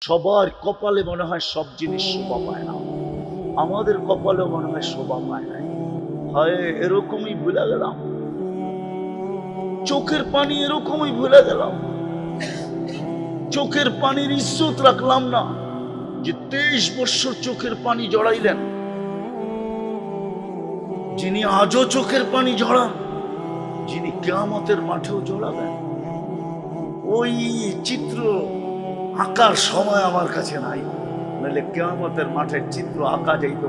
সবার কপালে মনে হয় সব জিনিস শোভা পায় না, আমাদের কপালে মনে হয় শোভা পায় না। হয় এরকমই ভুলে গেলাম, চোখের পানি এরকমই ভুলে গেলাম, চোখের পানির ইজ্জত রাখলাম না। যে 23 বছর চোখের পানি জড়াইলেন, যিনি আজও চোখের পানি জড়ান, যিনি কিয়ামতের মাঠেও জড়াবেন, ওই চিত্র আঁকার সময় আমার কাছে নাই। নাহলে কিয়ামতের মাঠের চিত্র আঁকা যাইত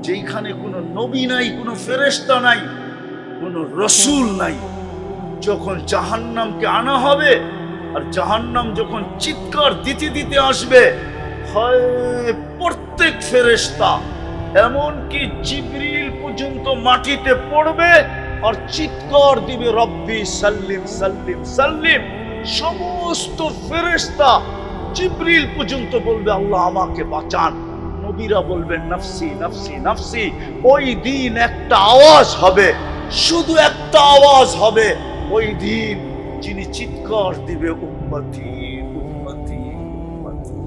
যেখানে কোনো নবী নাই, কোনো ফেরেশতা নাই, কোনো রসুল নাই। যখন জাহান্নামকে আনা হবে, আর জাহান্নাম যখন চিৎকার দিতে দিতে আসবে, হয় প্রত্যেক ফেরেশতা এমনকি জিবরিল পর্যন্ত মাটিতে পড়বে আর চিৎকার দিবে, রব্বি সাল্লিম সাল্লিম সাল্লিম। সমস্ত ফেরেশতা জিবরিল পর্যন্ত বলবে, আল্লাহ আমাকে বাঁচান। নবীরা বলবেন, নফসি নফসি নফসি। ওই দিন একটা আওয়াজ হবে, শুধু একটা আওয়াজ হবে ওই দিন, যিনি চিৎকার দিবে, উম্মতি উম্মতি উম্মতি।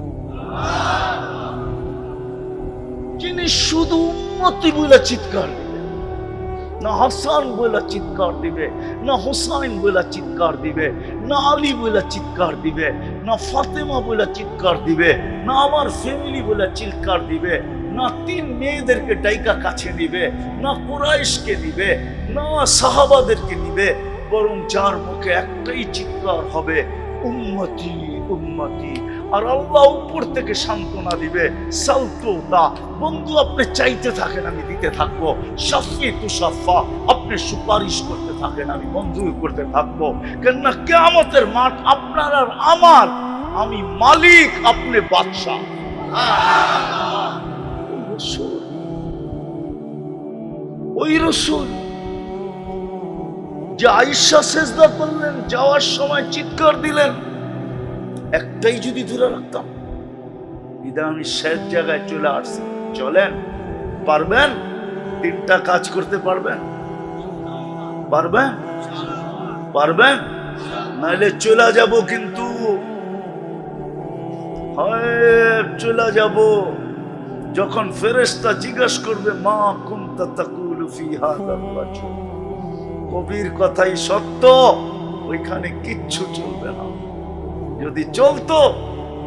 যিনি শুধু উম্মতি বলে চিৎকার দিবে, না হাসান বলে চিৎকার দিবে, না হুসাইন বলে চিৎকার দিবে, না আলী বলে চিৎকার দিবে, না ফাতেমা বলে চিৎকার দিবে, না আমার ফ্যামিলি বলে চিৎকার দিবে, না 3 মেয়েদেরকে ডাইকা কাছে নিবে, না কুরাইশকে নিবে, না সাহাবাদেরকে নিবে, বরং যার মুখে একটাই চিৎকার হবে, উম্মতি উম্মতি। আর আল্লাহ উপর থেকে সান্ত্বনা দিবে, সালতুতা, বন্ধু আপনি চাইতে থাকেন আমি দিতে থাকবো, শাফি তুশাফা, আপনি সুপারিশ করতে থাকেন আমি মঞ্জুর করতে থাকবো। কেননা কিয়ামতের মাঠ আপনার আর আমার, আমি মালিক, আপনি বাদশা। ওই রসুল যে আয়েশা সেজদা করলেন, যাওয়ার সময় চিৎকার দিলেন, একটাই যদি ধরে রাখতাম, বিধান আমি শেষ জায়গায় চলে আসছি। চলেন, পারবেন? 3টা কাজ করতে পারবেন? পারবেন? পারবেন? নাইলে চলে যাব, কিন্তু চলে যাব যখন ফেরেশতা জিজ্ঞাসা করবে, মা কুনতা তাকুলু ফি হাযাল রাজুল, কবির কথাই সত্য, ওইখানে কিচ্ছু চলবে না। যদি চলতো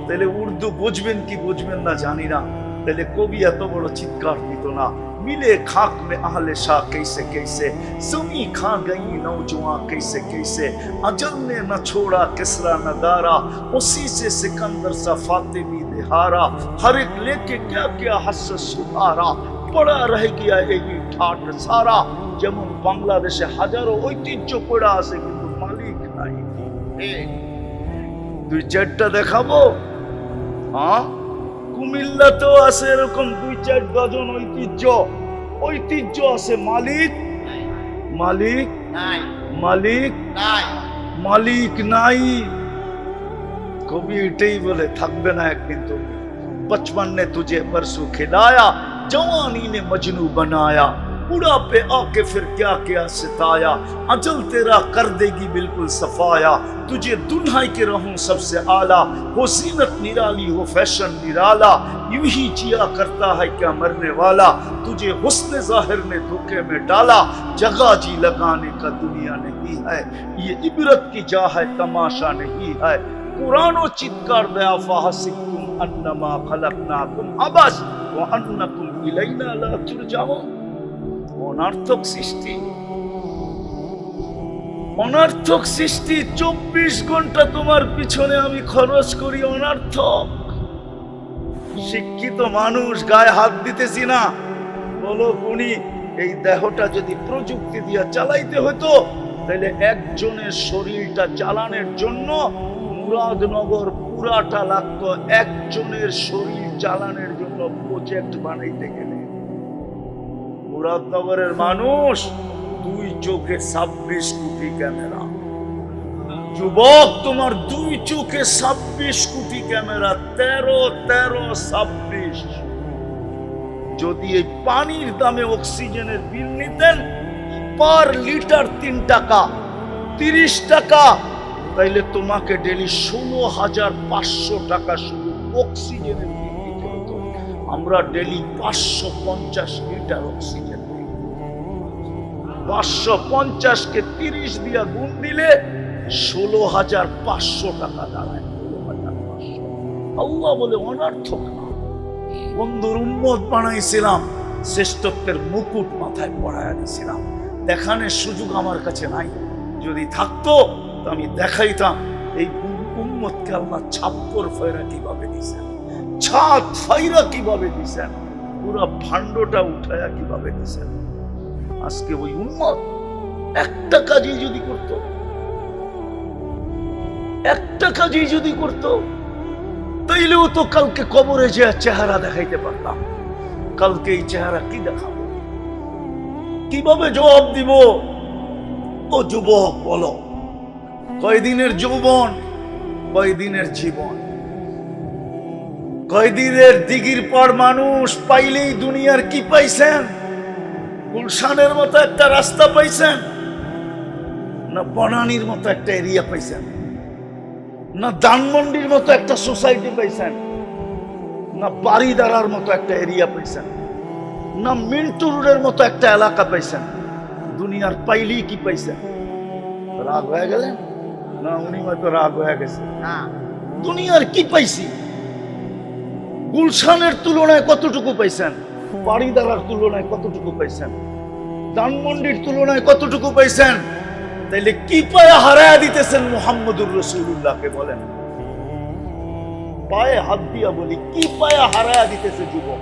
তাহলে উর্দু বুঝবেন কি বুঝবেন না জানি না, তাহলে কবি এত বড় চিৎকার দিত না, मिले खाक में अहले शाह कैसे कैसे, सुनी खा गई नौजवान कैसे कैसे, अजल ने न छोड़ा किसरा न दारा, उसी से सिकंदर सा फातिमी दिहारा, हर एक लेके क्या क्या हस सुधारा, पड़ा रह गया यही ठाट सारा। যেমন বাংলাদেশে হাজারো ঐতিহ্য পড়া আছে, কিন্তু মালিক নাই। 2-4টা দেখাবো? হ্যাঁ, কুমিল্লাতেও আছে এরকম 2-4 ডজন ঐতিহ্য। ঐতিহ্য আছে, মালিক মালিক নাই, মালিক নাই, মালিক নাই। কবি এটাই বলে, থাকবে না একদিন তুমি। 55 ने तुझे परसों खिलाया, जवानी ने मजनू बनाया, बुढ़ापे आके फिर क्या क्या सिताया, अजल तेरा कर देगी बिल्कुल सफाया, तुझे दुल्हन के रहूं सबसे आला, हो जीनत निराली हो फैशन निराला, यूं ही जिया करता है क्या मरने वाला, तुझे हुस्न जाहिर ने धोखे में डाला, जगह जी लगाने का दुनिया नहीं है, ये इबरत की जा है तमाशा नहीं है। कुरानो चित्कार दया फाहसिकुम अन्नमा खलकनाकुम अबस व अन्नकुम इलैना ला तुरजाऊन। অনর্থক সৃষ্টি, অনর্থক সৃষ্টি। 24 ঘন্টা তোমার পিছনে আমি খরচ করি, অনর্থক। শিক্ষিত মানুষ, গায়ে হাত দিতেছি না, বলো কোনি এই দেহটা যদি প্রযুক্তি দিয়ে চালাইতে হতো, তাহলে একজনের শরীরটা চালানোর জন্য মুরাদনগর পুরাটা লাগতো, একজনের শরীর চালানোর জন্য প্রজেক্ট বানাইতে গেলে। মুরাদনগরের মানুষ 2 চোখে 26 কোটি ক্যামেরা। যুবক, তোমার 2 চোখে 26 কোটি ক্যামেরা, 13-26। যদি এই পানির দামে অক্সিজেনের বিল নিতেন পার লিটার 3 টাকা, 30 টাকা, তাইলে তোমাকে ডেলি 16,500 টাকা শুধু অক্সিজেনের বিল দিতে হতো। আমরা ডেলি 550 লিটার অক্সিজেন দিই। 550-কে 30 দিয়া গুণ দিলে 16,500 টাকা দাঁড়ায়। 16,500। আল্লাহ বলে অনর্থক না। বন্ধুর উম্মত বানাইছিলাম, শ্রেষ্ঠত্বের মুকুট মাথায় পড়াইয়া দিয়েছিলাম। দেখানোর সুযোগ আমার কাছে নাই। যদি থাকতো তো আমি দেখাইতাম এই উম্মতকে আল্লাহ ছাপ্পর ফায়রা কিভাবে দিয়েছেন, ছাদ ফাইরা কিভাবে দিয়েছেন, পুরো ভান্ডটা উঠায়া কিভাবে দিয়েছেন। আজকে ওই উম্মত একটা কাজই যদি করত, একটা কাজই যদি করত, তাইলেও তো কালকে কবরে যে চেহারা দেখাইতে পারতাম। কালকে এই চেহারা কি দেখাবো, কিভাবে জবাব দিব? ও যুবক বলো, কয়দিনের যৌবন, কয়দিনের জীবন, কয়দিনের দিগির পর মানুষ পাইলেই দুনিয়ার কি পাইছেন? গুলশানের মতো একটা রাস্তা পাইছেন, না বনানীর মতো একটা এরিয়া পাইছেন, না ধানমন্ডির মতো একটা সোসাইটি পাইছেন, না বাড়িদারার মতো একটা এরিয়া পাইছেন, না মিন্টু রোডের মতো একটা এলাকা পাইছেন। দুনিয়ার পাইলেই কি পাইছেন? রাগ হয়ে গেলেন? না, উনি হয়তো রাগ হয়ে গেছে। দুনিয়ার কি পাইছি? গুলশানের তুলনায় কতটুকু পাইছেন? বাড়িদারার তুলনায় কতটুকু পাইছেন? ধানমন্ডির তুলনায় কতটুকু পাইছেন? তাইলে কি পায়া হারায়া দিতেছেন মুহাম্মদুর রাসূলুল্লাহকে? বলেন, পায়ে হাত দিয়া বলি, কি পায়া হারায়া দিতেছে যুবক?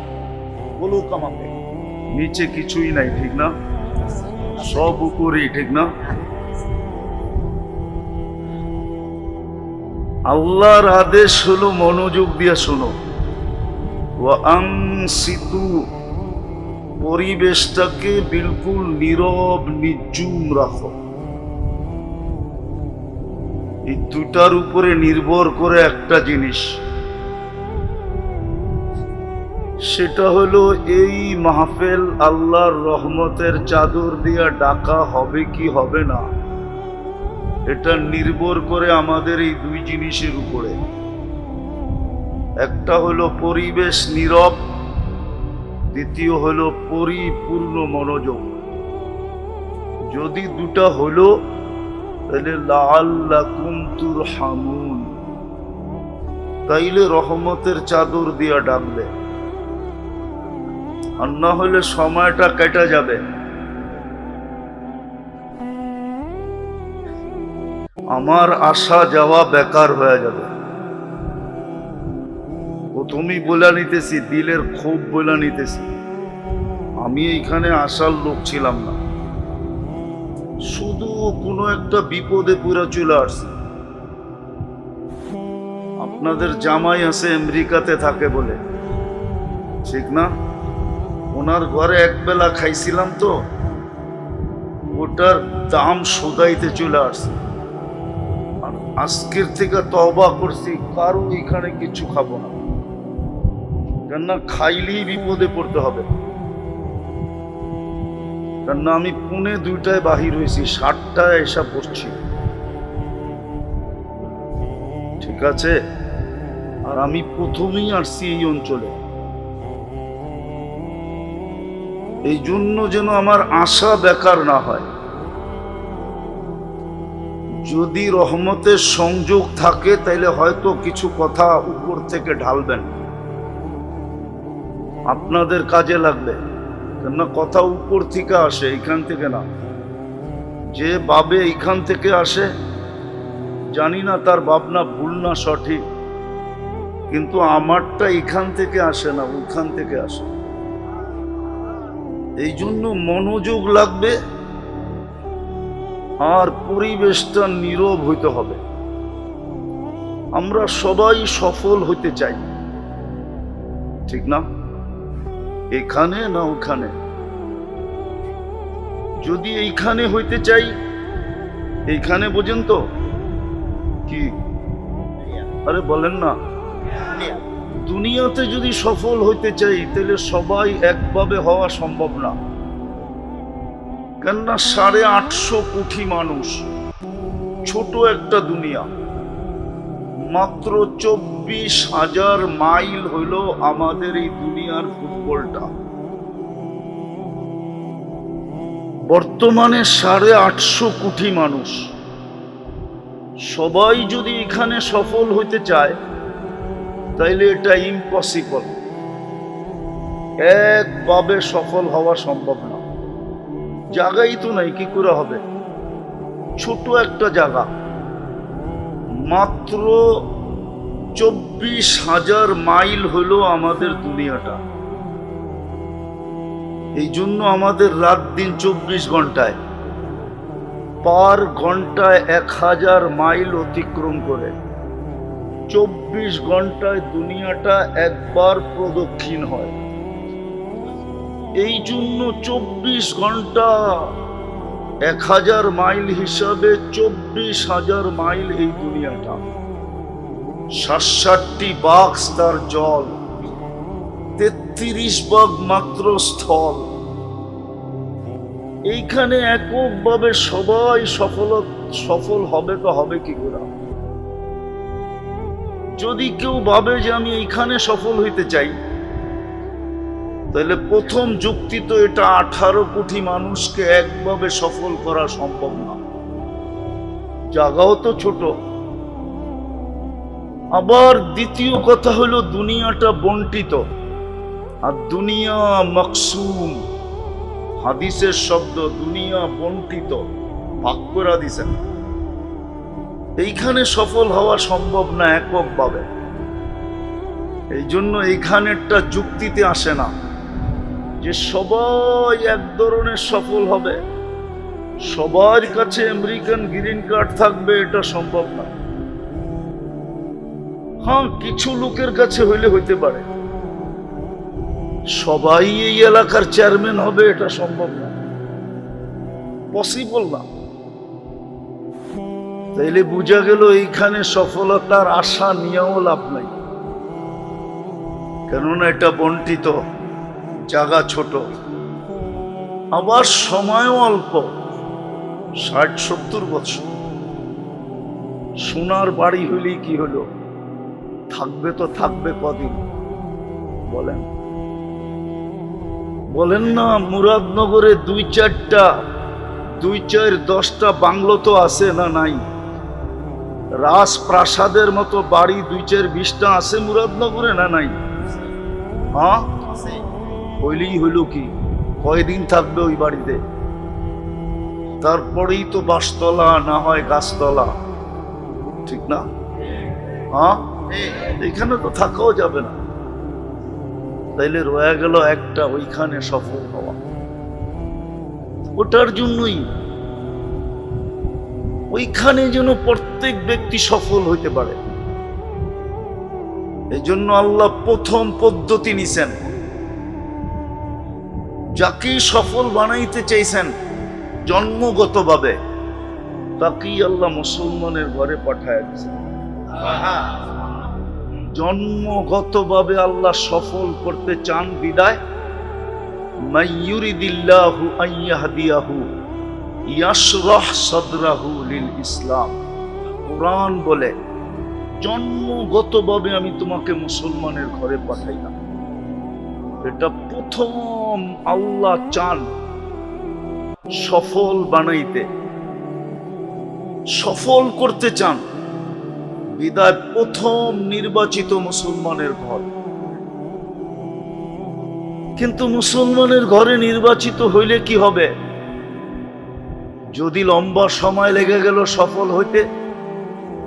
বলুক আমাকে। নিচে কিছুই নাই, ঠিক না? সব উপরেই, ঠিক না? আল্লাহর আদেশ হলো মনোযোগ দিয়ে শোনো। ওয়া আনসিতু, পরিবেশটাকে বিলকুল নীরব নির্জুম রাখো। এই দুটার উপরে নির্ভর করে একটা জিনিস, সেটা হলো এই মাহফিল আল্লাহর রহমতের চাদর দিয়া ঢাকা হবে কি হবে না, এটা নির্ভর করে আমাদের এই দুই জিনিসের উপরে। একটা হলো পরিবেশ নীরব, দ্বিতীয় হলো পরিপূর্ণ মনোযোগ। যদি দুটা হলো তাহলে লাআল্লাকুম তুরহামুন, তাইলে রহমতের চাদর দিয়া ডাকবে। আর না হলে সময়টা কেটে যাবে। আমার আসা যাওয়া বেকার হয়ে যাবে। ও তুমি বলে নিতেছি, দিলের ক্ষোভ বলে নিতেছি। আমি এইখানে আসার লোক ছিলাম না, শুধু কোনো একটা বিপদে পুরা চলে আসছি। আপনাদের জামাই আছে আমেরিকাতে থাকে বলে, ঠিক না? ওনার ঘরে একবেলা খাইছিলাম তো, ওটার দাম শোধাইতে চলে আসছে। আজকের থেকে তওবা করছি, কারো এখানে কিছু খাবো না, কেননা খাইলেই বিপদে পড়তে হবে। কেননা আমি পুনে 2টায় বাহির হয়েছি, 7টায় এসা পড়ছি, ঠিক আছে? আর আমি প্রথমেই আসছি এই অঞ্চলে। এই জন্য যেন আমার আশা বেকার না হয়। যদি রহমতের সংযোগ থাকে তাইলে হয়তো কিছু কথা উপর থেকে ঢালবেন, আপনাদের কাজে লাগবে। কেননা কথা উপর থেকে আসে, এইখান থেকে না। যে ভাবে এইখান থেকে আসে, জানি না তার ভাবনা ভুল না সঠিক, কিন্তু আমারটা এখান থেকে আসে না, ওইখান থেকে আসে। এই জন্য মনোযোগ লাগবে আর পরিবেশটা নীরব হইতে হবে। আমরা সবাই সফল হইতে চাই, ঠিক না? এখানে না ওখানে। যদি এইখানে হইতে চাই, এইখানে বোঝেন তো কি? আরে বলেন না, দুনিয়াতে যদি সফল হইতে চাই তাহলে সবাই একভাবে হওয়া সম্ভব না। কেননা 850 কোটি মানুষ, ছোট একটা দুনিয়া। মাত্র 24,000 মাইল হইল আমাদের এই দুনিয়ার ফুটবলটা। বর্তমানে 850 কোটি মানুষ। সবাই যদি এখানে সফল হইতে চায় তাইলে এটা ইম্পসিবল, একভাবে সফল হওয়া সম্ভব না। জায়গাই তো নাই, কি করে হবে? ছোট একটা জায়গা, মাত্র 24,000 মাইল হলো আমাদের দুনিয়াটা। এই জন্য আমাদের রাত দিন 24 ঘন্টায়, পার ঘন্টায় 1000 মাইল অতিক্রম করে 24 ঘন্টায় দুনিয়াটা একবার প্রদক্ষিণ হয়। এই জন্য 24 ঘন্টা 1000 মাইল হিসাবে 24,000 মাইল এই দুনিয়াটা। 67টি ভাগ তার জল, 33 ভাগ মাত্র স্থল। এইখানে এককভাবে সবাই সফল হবে তো হবে কি করে? যদি কেউ ভাবে যে আমি এইখানে সফল হইতে চাই, তাহলে প্রথম যুক্তি তো এটা 18 কোটি মানুষকে একভাবে সফল করা সম্ভব না। জায়গাও তো ছোট। আবার দ্বিতীয় কথা হলো দুনিয়াটা বন্টিত, আর দুনিয়া মকসুম। হাদিসের শব্দ দুনিয়া বন্টিত, ভাগ করে দিছেন। এইখানে সফল হওয়া সম্ভব না এককভাবে। এই জন্য এইখানেরটা যুক্তিতে আসে না যে সবাই এক ধরনের সফল হবে, সবার কাছে আমেরিকান গ্রিন কার্ড থাকবে, এটা সম্ভব না। হ্যাঁ, কিছু লোকের কাছে হইলে হইতে পারে। সবাই এই এলাকার চেয়ারম্যান হবে, এটা সম্ভব না, পসিবল না। তাইলে বোঝা গেল এইখানে সফলতার আশা নিয়েও লাভ নাই, কেননা এটা বন্টিত, জায়গা ছোট, আবার সময়ও অল্প, 60-70 বছর। সোনার বাড়ি হইলেই কি হলো? থাকবে তো থাকবে কদিন? বলেন বলেন না। মুরাদনগরে 2-4-10টা বাংলো তো আছে না নাই? রাজপ্রাসাদের মতো বাড়ি 2-4-20টা আছে মুরাদনগরে না নাই? হ্যাঁ, হইলেই হইল কি? কয়দিন থাকবে ওই বাড়িতে? তারপরেই তো বাসতলা, না হয় গাছতলা, ঠিক না? হ্যাঁ, এখানে তো থাকাও যাবে না। তাইলে রয়ে গেল একটা, ওইখানে সফল হওয়া। ওটার জন্যই ওইখানে যেন প্রত্যেক ব্যক্তি সফল হইতে পারে, এই জন্য আল্লাহ প্রথম পদ্ধতি নিছেন। যাকেই সফল বানাইতে চাইছেন জন্মগতভাবে, তাকেই আল্লাহ মুসলমানের ঘরে পাঠায় দিয়েছেন। জন্মগতভাবে আল্লাহ সফল করতে চান বিদায় মাইয়ুরিদিল্লাহু আইয়াহদিয়াহু ইয়াশরাহ সাদরাহু লিল ইসলাম। কুরআন বলে জন্মগতভাবে আমি তোমাকে মুসলমানের ঘরে পাঠাইলাম। এটা প্রথম আল্লাহ চান সফল বানাইতে, সফল করতে চান বিদায় প্রথম নির্বাচিত মুসলমানের ঘর। কিন্তু মুসলমানের ঘরে নির্বাচিত হইলে কি হবে? যদি লম্বা সময় লেগে গেল সফল হইতে,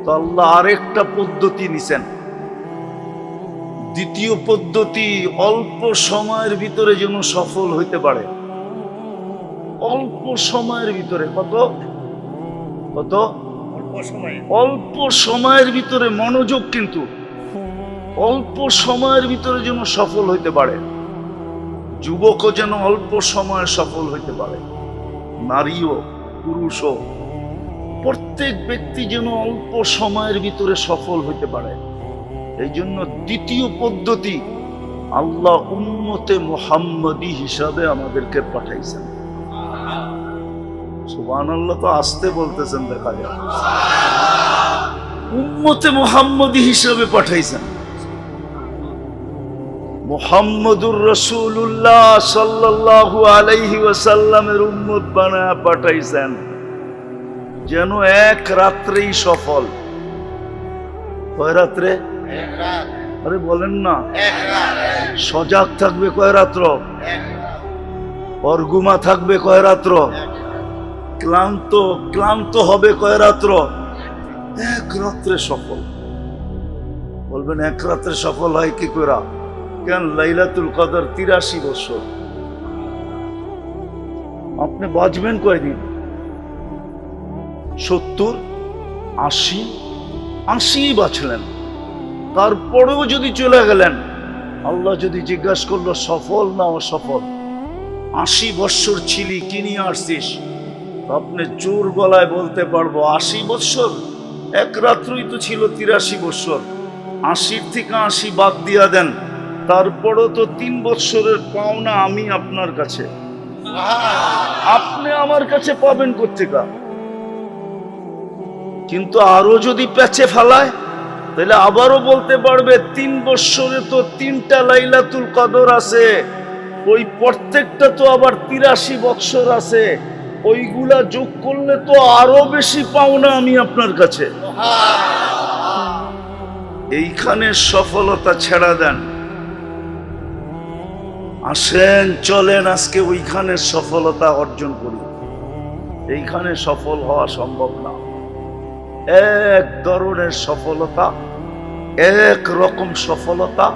তো আল্লাহ আরেকটা পদ্ধতি নিছেন। দ্বিতীয় পদ্ধতি, অল্প সময়ের ভিতরে যেন সফল হইতে পারে। অল্প সময়ের ভিতরে, কত কত অল্প সময়ের ভিতরে, মনোযোগ, কিন্তু অল্প সময়ের ভিতরে যেন সফল হইতে পারে। যুবকও যেন অল্প সময়ে সফল হইতে পারে, নারীও পুরুষও, প্রত্যেক ব্যক্তি যেন অল্প সময়ের ভিতরে সফল হইতে পারে। এই জন্য দ্বিতীয় পদ্ধতি আল্লাহ উম্মতে মুহাম্মদী হিসাবে আমাদেরকে পাঠাইছেন। সুবহানাল্লাহ, তো আসতে বলতেছেন, দেখা যায়। উম্মতে মুহাম্মদী হিসেবে পাঠাইছেন। মুহাম্মদুর রাসূলুল্লাহ সাল্লাল্লাহু আলাইহি ওয়াসাল্লামের উম্মত বানায়া পাঠাইছেন যেন এক রাত্রেই সফল। কয় রাত্রে? আরে বলেন না, সজাগ থাকবে কয় রাত্র? অর্গুমা থাকবে কয় রাত্র? ক্লান্ত হবে কয় রাত্র? এক রাত্রে সফল। বলবেন এক রাত্রে সফল হয় কি করে? কেন? লাইলাতুল কদর 83 বছর। আপনি বাঁচবেন কয়দিন? 70, 80 বাঁচলেন, তারপরেও যদি চলে গেলেন, আল্লাহ যদি জিজ্ঞাসা করলো সফল না অসফল, 80 বছর ছিলি কি নিয়ে আসছিস? আপনি জোর গলায় বলতে পারবো 80 বছর, এক রাত্রই তো ছিল 83 বছর। 80 থেকে 80 বাদ দিয়া দেন, তারপরও তো 3 বছরের পাওনা আমি আপনার কাছে, আপনি আমার কাছে পাবেন কোত্থেকে? কিন্তু আরো যদি পেঁচে ফেলায়, তাহলে আবারও বলতে পারবে 3 বছরে তো 3টা লাইলাতুল কদর আছে, ওই প্রত্যেকটা তো আবার 83 বছর আছে, ওইগুলা যোগ করলে তো আরো বেশি পাওনা আমি আপনার কাছে। এইখানে সফলতা ছেড়া দেন, আসেন চলেন আজকে ওইখানে সফলতা অর্জন করি। এইখানে সফল হওয়া সম্ভব না। এক ধরনের সফলতা, এক রকম সফলতা,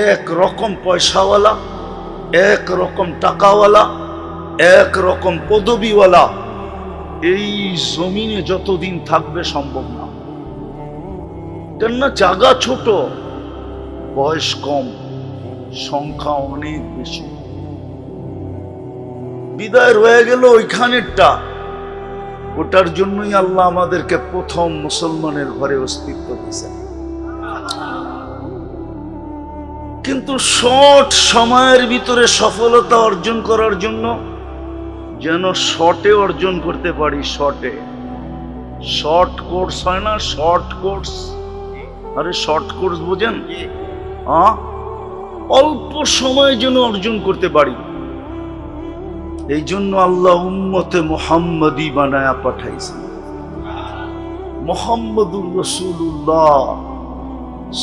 এক রকম পয়সাওয়ালা, এক রকম টাকাওয়ালা, এক রকম পদবিওয়ালা এই জমিনে যতদিন থাকবে সম্ভব না। কেননা জায়গা ছোট, বয়স কম, সংখ্যা অনেক বেশি। বিদায় রয়ে গেল ওইখানেরটা, ওটার জন্যই আল্লাহ আমাদেরকে প্রথম মুসলমানের ঘরে অস্তিত্ব দিয়েছেন। কিন্তু শর্ট সময়ের ভিতরে সফলতা অর্জন করার জন্য যেন শর্টে অর্জন করতে পারি। শর্ট কোর্স হয় না? শর্ট কোর্স, আরে শর্ট কোর্স বোঝেন? অল্প সময়ে যেন অর্জন করতে পারি। এই জন্য আল্লাহ উম্মতে মুহাম্মদী বানায়া পাঠাইছেন। মুহাম্মদুর রাসূলুল্লাহ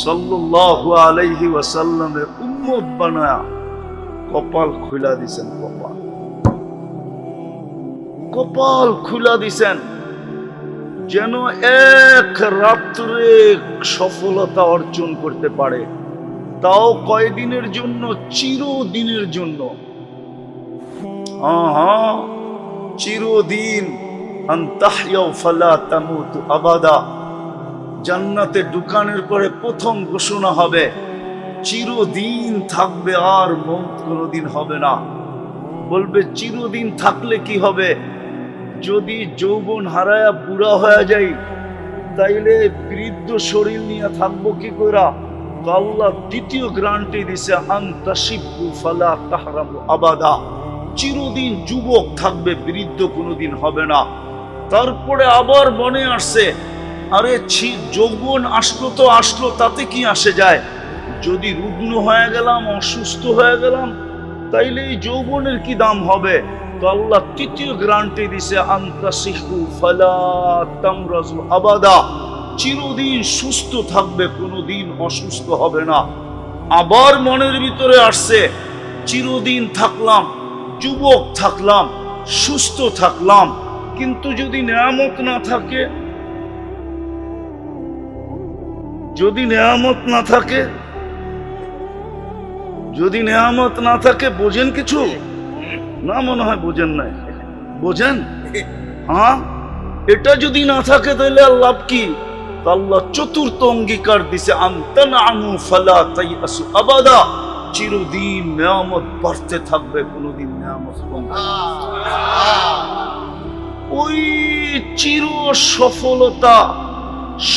সাল্লাল্লাহু আলাইহি ওয়াসাল্লামের উম্মত বানায়া কপাল খুলা দিছেন। কপাল খুলা দিছেন যেন এক রাত্রে সফলতা অর্জন করতে পারে, তাও কয়দিনের জন্য? চিরদিনের জন্য। চিরদিন। আনতাহইয়াউ ফালা তামুতু আবাদা। জান্নাতে ঢুকানোর পরে প্রথম ঘোষণা হবে চিরদিন থাকবে, আর মওত কোনোদিন হবে না। বলবে চিরদিন থাকলে কি হবে? যদি যৌবন হারায়া বুড়া হয়ে যাই, তাইলে বৃদ্ধ শরীর নিয়ে থাকবো কি করে? আল্লাহ দ্বিতীয় গ্যারান্টি দিছে, আনতাশিবু ফালা তাহরামু আবাদা। চিরদিন যুবক থাকবে, বৃদ্ধ কোনোদিন হবে না। তারপরে আবার মনে আসছে, আরে যৌবন আসলো তো আসলো, তাতে কি আসে যায়? যদি রুগ্ন হয়ে গেলাম, অসুস্থ হয়ে গেলাম, তাইলে এই যৌবনের কি দাম হবে? তো আল্লাহ তৃতীয় গ্যারান্টি দিছে, আনতাশিহু ফালা তামরাজু আবাদা। চিরদিন সুস্থ থাকবে, কোনোদিন অসুস্থ হবে না। আবার মনের ভিতরে আসছে, চিরদিন থাকলাম, যুবক থাকলাম, সুস্থ থাকলাম, কিন্তু যদি নেয়ামত না থাকে, যদি নেয়ামত না থাকে, যদি নেয়ামত না থাকে, বোঝেন কিছু না? মনে হয় বোঝেন নাই। বোঝেন? এটা যদি না থাকে তাহলে লাভ কি? আল্লাহ চতুর্থ অঙ্গীকার দিছে, আনতানআমু ফালা তাইয়াসু আবাদা। চিরদিন নেয়ামত বাড়তে থাকবে, কোনোদিন নেয়ামত কমবে না। ওই চির সফলতা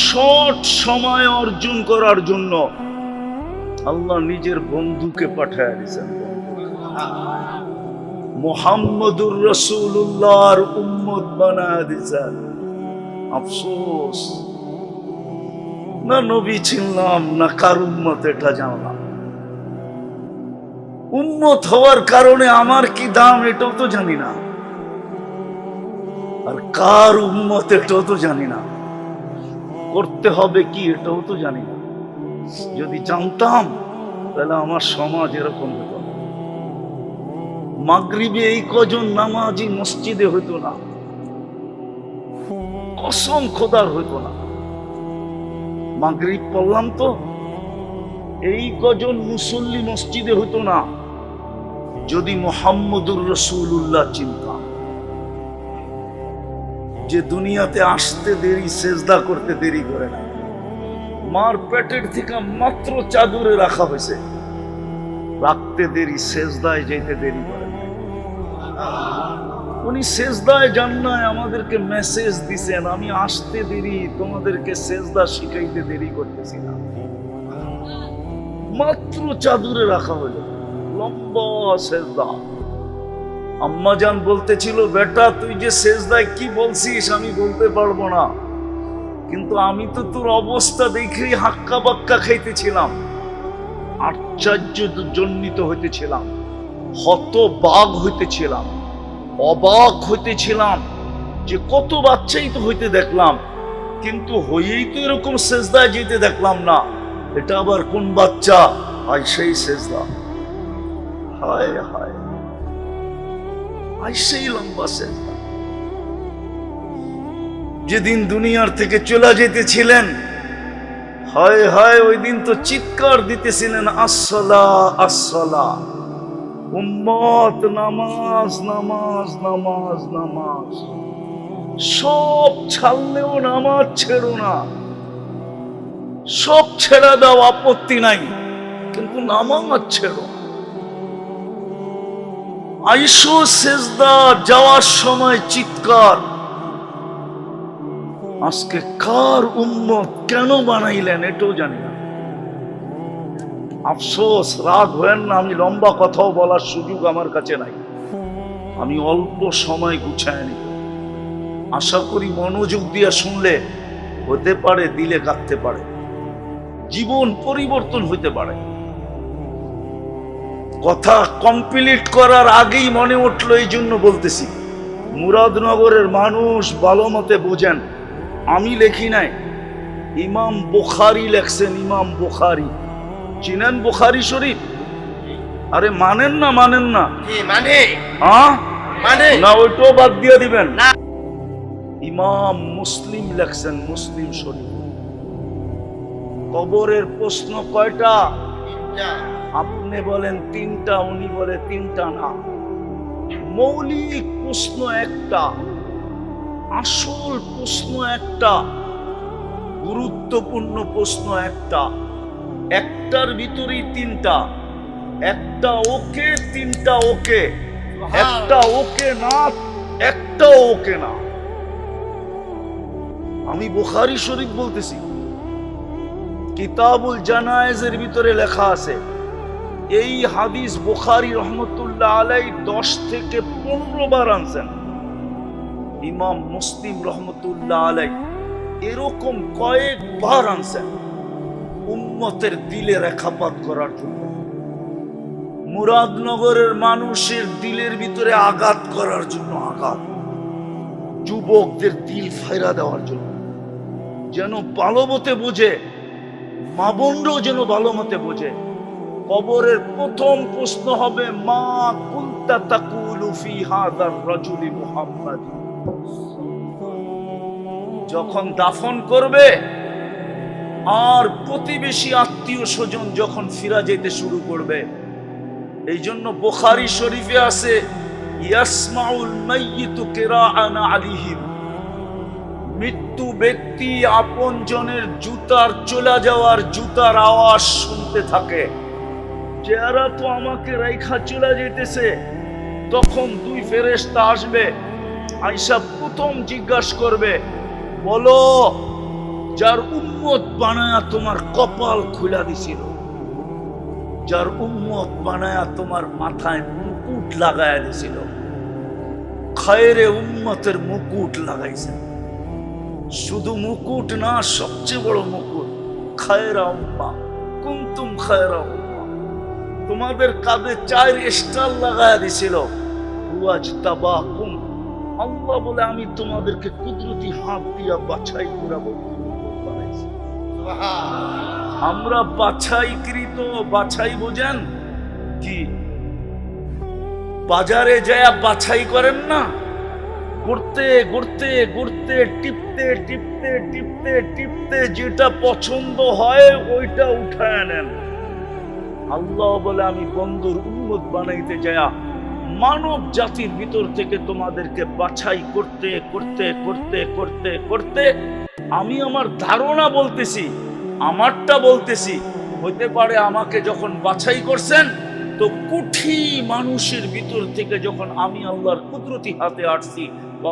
শর্ট সময় অর্জন করার জন্য আল্লাহ নিজের বন্ধুকে পাঠায় দিয়েছেন। মুহাম্মদুর রাসূলুল্লাহর উম্মত বানায় দিয়েছেন। আফসোস না নবী চিনলাম, না কার উম্মত এটা জানলাম। উম্মত হওয়ার কারণে আমার কি দাম এটাও তো জানি না, আর কার উম্মত এটাও তো জানি না, করতে হবে কি এটাও তো জানি না। যদি জানতাম তাহলে আমার সমাজ এরকম হতো না। মাগরিবে এই কজন নামাজি মসজিদে হইতো না, কসম খোদার হইতো না। মাগরিব পড়লাম তো এই কজন মুসল্লি মসজিদে হইতো না যদি মুহাম্মদুর রাসূলুল্লাহ চিনতাম, যে দুনিয়াতে আসতে দেরি, সেজদা করতে দেরি করে না। মার পেটের থেকে মাত্র চাদরে রাখা হয়েছে, রাখতে দেরি, সেজদায় যেতে দেরি করে না। উনি সেজদায় যান নাই, আমাদেরকে মেসেজ দিছেন আমি আসতে দেরি, তোমাদেরকে সেজদা শিখাইতে দেরি করতেছি না। মাত্র চাদরে রাখা হলো, লম্বা সেজদা। আম্মাজান বলতেছিল, বেটা তুই যে সেজদায় কি বলছিস আমি বলতে পারবো না, কিন্তু আমি তো তোর অবস্থা দেখেই হাক্কা বাক্কা খাইতেছিলাম, আশ্চর্য জন্মিত হইতেছিলাম, হতবাক হইতেছিলাম, অবাক হইতেছিলাম যে কত বাচ্চাই তো হইতে দেখলাম, কিন্তু হয়েই তো এরকম সেজদায় যেতে দেখলাম না। এটা আবার কোন বাচ্চা? আই সেই সেজদা, হায় হায়, আই সেই লম্বা সেজদা। যেদিন দুনিয়ার থেকে চলে যেতেছিলেন, হায় হায়, ওই দিন তো চিৎকার দিতেছিলেন, আসসালা আসসালা, উম্মত নামাজ নামাজ নামাজ নামাজ। সব ছাড়লেও নামাজ ছেড়ো না, সব ছেড়ে দাও, আপত্তি নাই, কিন্তু নামাজ ছেড়ো। আইসো সেজদা, যাওয়ার সময় চিৎকার। আজকে কার উম্মত কেন বানাইলেন এটাও জানি না। আফসোস, রাগ হয়েন না, আমি লম্বা কথাও বলার সুযোগ আমার কাছে নাই, আমি অল্প সময় গুছায় নিব। আশা করি মনোযোগ দিয়ে শুনলে হতে পারে দিলে কাঁদতে পারে, জীবন পরিবর্তন হইতে পারে। কথা কমপ্লিট করার আগেই মনে উঠলো, এই জন্য বলতেছি। মুরাদনগরের মানুষ ভালো মতে বোঝেন, আমি লেখি নাই, ইমাম বুখারী লেখছেন। ইমাম বুখারী চিনেন? বুখারী শরীফ? আরে মানেন না? মানেন না? না ওইটাও বাদ দিয়ে দিবেন। ইমাম মুসলিম লেখছেন, মুসলিম শরীফ। কবরের প্রশ্ন কয়টা? আপনি বলেন তিনটা, উনি বলে তিনটা না। মৌলিক প্রশ্ন একটা, আসল প্রশ্ন একটা, গুরুত্বপূর্ণ প্রশ্ন একটা। একটার ভিতরেই তিনটা, একটা ওকে, তিনটা ওকে, একটা ওকে না, একটাও ওকে না। আমি বুখারী শরীফ বলতেছি, কিতাবুল জানায়েজের ভিতরে লেখা আছে, এই হাদিস বুখারী রহমতুল্লাহ আলাইহি 10 থেকে 15 বার আনছেন। ইমাম মুসলিম রহমতুল্লাহ আলাইহি এরকম কয়েকবার আনছেন, উম্মতের দিলে রেখাপাত করার জন্য, মুরাদনগরের মানুষের দিলের ভিতরে আঘাত করার জন্য, আঘাত, যুবকদের দিল ফায়রা দেওয়ার জন্য, যেন ভালো মতে বোঝে, মা বোনরাও যেন ভালো মতে বোঝে। কবরের প্রথম প্রশ্ন হবে, মা কুনতা তাকুলু ফি হাযার রাজুলি মুহাম্মাদ। যখন দাফন করবে আর প্রতিবেশী আত্মীয় স্বজন যখন ফিরা যেতে শুরু করবে, এই জন্য বুখারী শরীফে আছে, ইয়াসমাউল মাইয়িতু কিরাআন আলাইহিম, মৃত্যু ব্যক্তি আপন জনের জুতার চলে যাওয়ার জুতার আওয়াজ শুনতে থাকে, যে এরা তো আমাকে রাইখা চলে যেতেছে। তখন দুই ফেরেশতা আসবে, আয়েশা প্রথম জিজ্ঞাসা করবে, বলো যার উম্মত বানায়া তোমার কপাল খুলা দিছিল, যার উম্মত বানায়া তোমার মাথায় মুকুট লাগায়া দিছিল, খায়রে উম্মতের মুকুট লাগাইছে। শুধু মুকুট না, সবচেয়ে বড় মুকুট খায়রা উম্মাহ, কুনতুম খায়রা উম্মাহ। তোমাদের কাঁধে 4 স্টার লাগায়া দিছিল। ওয়াজতাবাকুম, আল্লাহ বলে আমি তোমাদেরকে কুদরতি হাত দিয়া বাছাই করে বানাইছি। আমরা বাছাইকৃত, বাছাই বোঝেন কি? বাজারে যায় বাছাই করেন না, ঘুরতে ঘুরতে ঘুরতে টিপতে টিপতে টিপতে টিপতে যেটা পছন্দ হয় ওইটা উঠায় নেন। আল্লাহ বলে আমি বন্ধুর উম্মত বানাইতে যায় মানব জাতির ভিতর থেকে তোমাদেরকে বাছাই করতে করতে করতে করতে করতে আমি আমার ধারণা বলতেছি, আমারটা বলতেছি, হইতে পারে আমাকে যখন বাছাই করছেন তো কোটি মানুষের ভিতর থেকে যখন আমি আল্লাহর কুদরতি হাতে আসছি,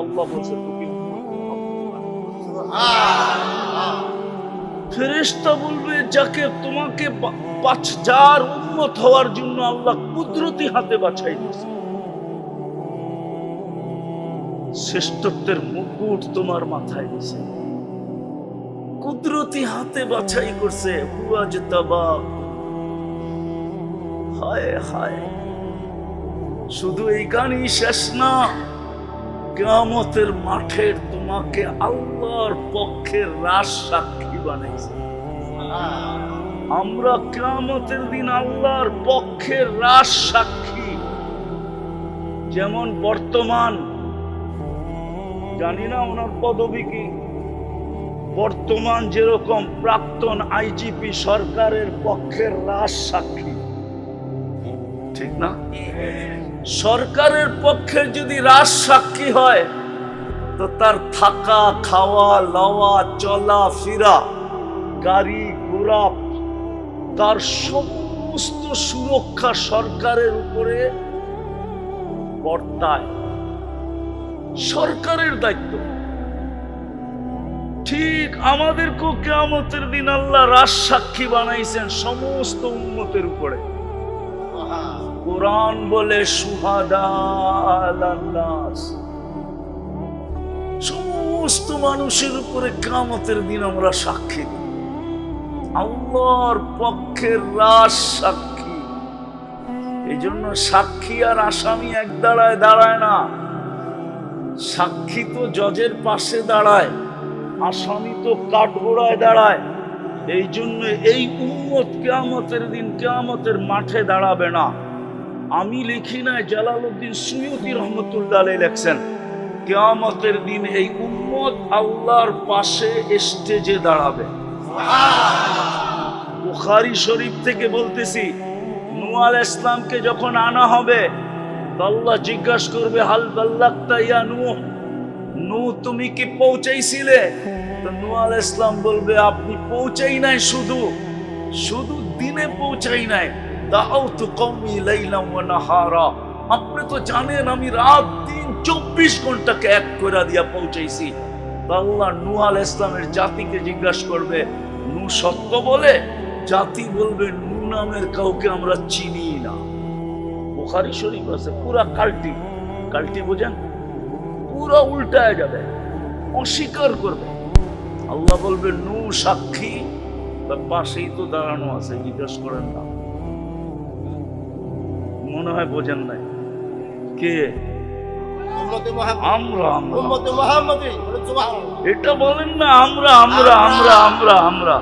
আল্লাহ বলছে ফেরেশতা বলবে যাকে তোমাকে 5000 উম্মত হওয়ার জন্য আল্লাহ কুদরতি হাতে বাছাই দিয়েছে, শ্রেষ্ঠত্বের মুকুট তোমার মাথায় দিয়েছে, কুদরতি হাতে বাছাই করছে। হায় হায়, শুধু এইখানেই শেষ না, কিয়ামতের মাঠে তোমাকে আল্লাহর পক্ষে রাজ সাক্ষী বানাইছে। আমরা কিয়ামতের দিন আল্লাহর পক্ষে রাজ সাক্ষী। যেমন বর্তমান, জানি না ওনার পদবি কি, বর্তমান যেরকম প্রাক্তন আইজিপি সরকারের পক্ষের রাজ সাক্ষী, ঠিক না? সরকারের পক্ষে যদি রাজ সাক্ষী হয় তো তার থাকা খাওয়া লওয়া চলা ফিরা গাড়ি ঘোড়া তার সমস্ত সুরক্ষা সরকারের উপরে বর্তায়, সরকারের দায়িত্ব। ঠিক আমাদেরকেও কিয়ামতের দিন আল্লাহ রাজ সাক্ষী বানাইছেন সমস্ত উম্মতের উপরে। কোরআন বলে শুহাদা আলান নাস, সমস্ত মানুষের উপরে কিয়ামতের দিন আমরা সাক্ষী, আল্লাহর পক্ষের রাজ সাক্ষী। এই জন্য সাক্ষী আর আসামি এক দাঁড়ায় দাঁড়ায় না, সাক্ষী তো জজের পাশে দাঁড়ায়, আসামি তো কাঠগোড়ায় দাঁড়ায়। এই জন্য এই উম্মত কিয়ামতের দিন কিয়ামতের মাঠে দাঁড়াবে না। আমি লিখি না, জালালউদ্দিন সুয়ুতী রহমতুল্লাহ আলাইহি লেখছেন, কিয়ামতের দিন এই উম্মত আল্লাহর পাশে স্টেজে দাঁড়াবে। বুখারী শরীফ থেকে বলতেছি, নূহ আলাইহিস সালামকে যখন আনা হবে তো আল্লাহ জিজ্ঞাসা করবে, হাল বাল্লাগতা ইয়া নূহ, নূহ তুমি কি পৌঁছাইছিলে? তো নূহ আলাইহিস সালাম বলবে, আপনি পৌঁছাই নাই, শুধু শুধু দিনে পৌঁছাই নাই, দাউতু কওমি লাইলা ওয়া নাহারা, আপনি তো জানেন আমি রাত দিন 24 ঘন্টাকে এক করে দিয়া পৌঁছাইছি। তো আল্লাহ নূহ আলাইহিস সালামের জাতিকে জিজ্ঞাসা করবে, নূহ সত্য বলে? জাতি বলবে, নূহ নামের কাউকে আমরা চিনি না। বুখারী শরীফ আছে, পুরা কাল্টি, কাল্টি বোঝেন, পুরা উল্টায় যাবে, অস্বীকার করবে। আল্লাহ বলবে, নূহ সাক্ষী, তার পাশেই তো দাঁড়ানো আছে, জিজ্ঞাসা করেন না। মনে হয় বোঝেন নাই। কে? আমরা এটা বলেন না, আমরা আমরা আমরা আমরা আমরা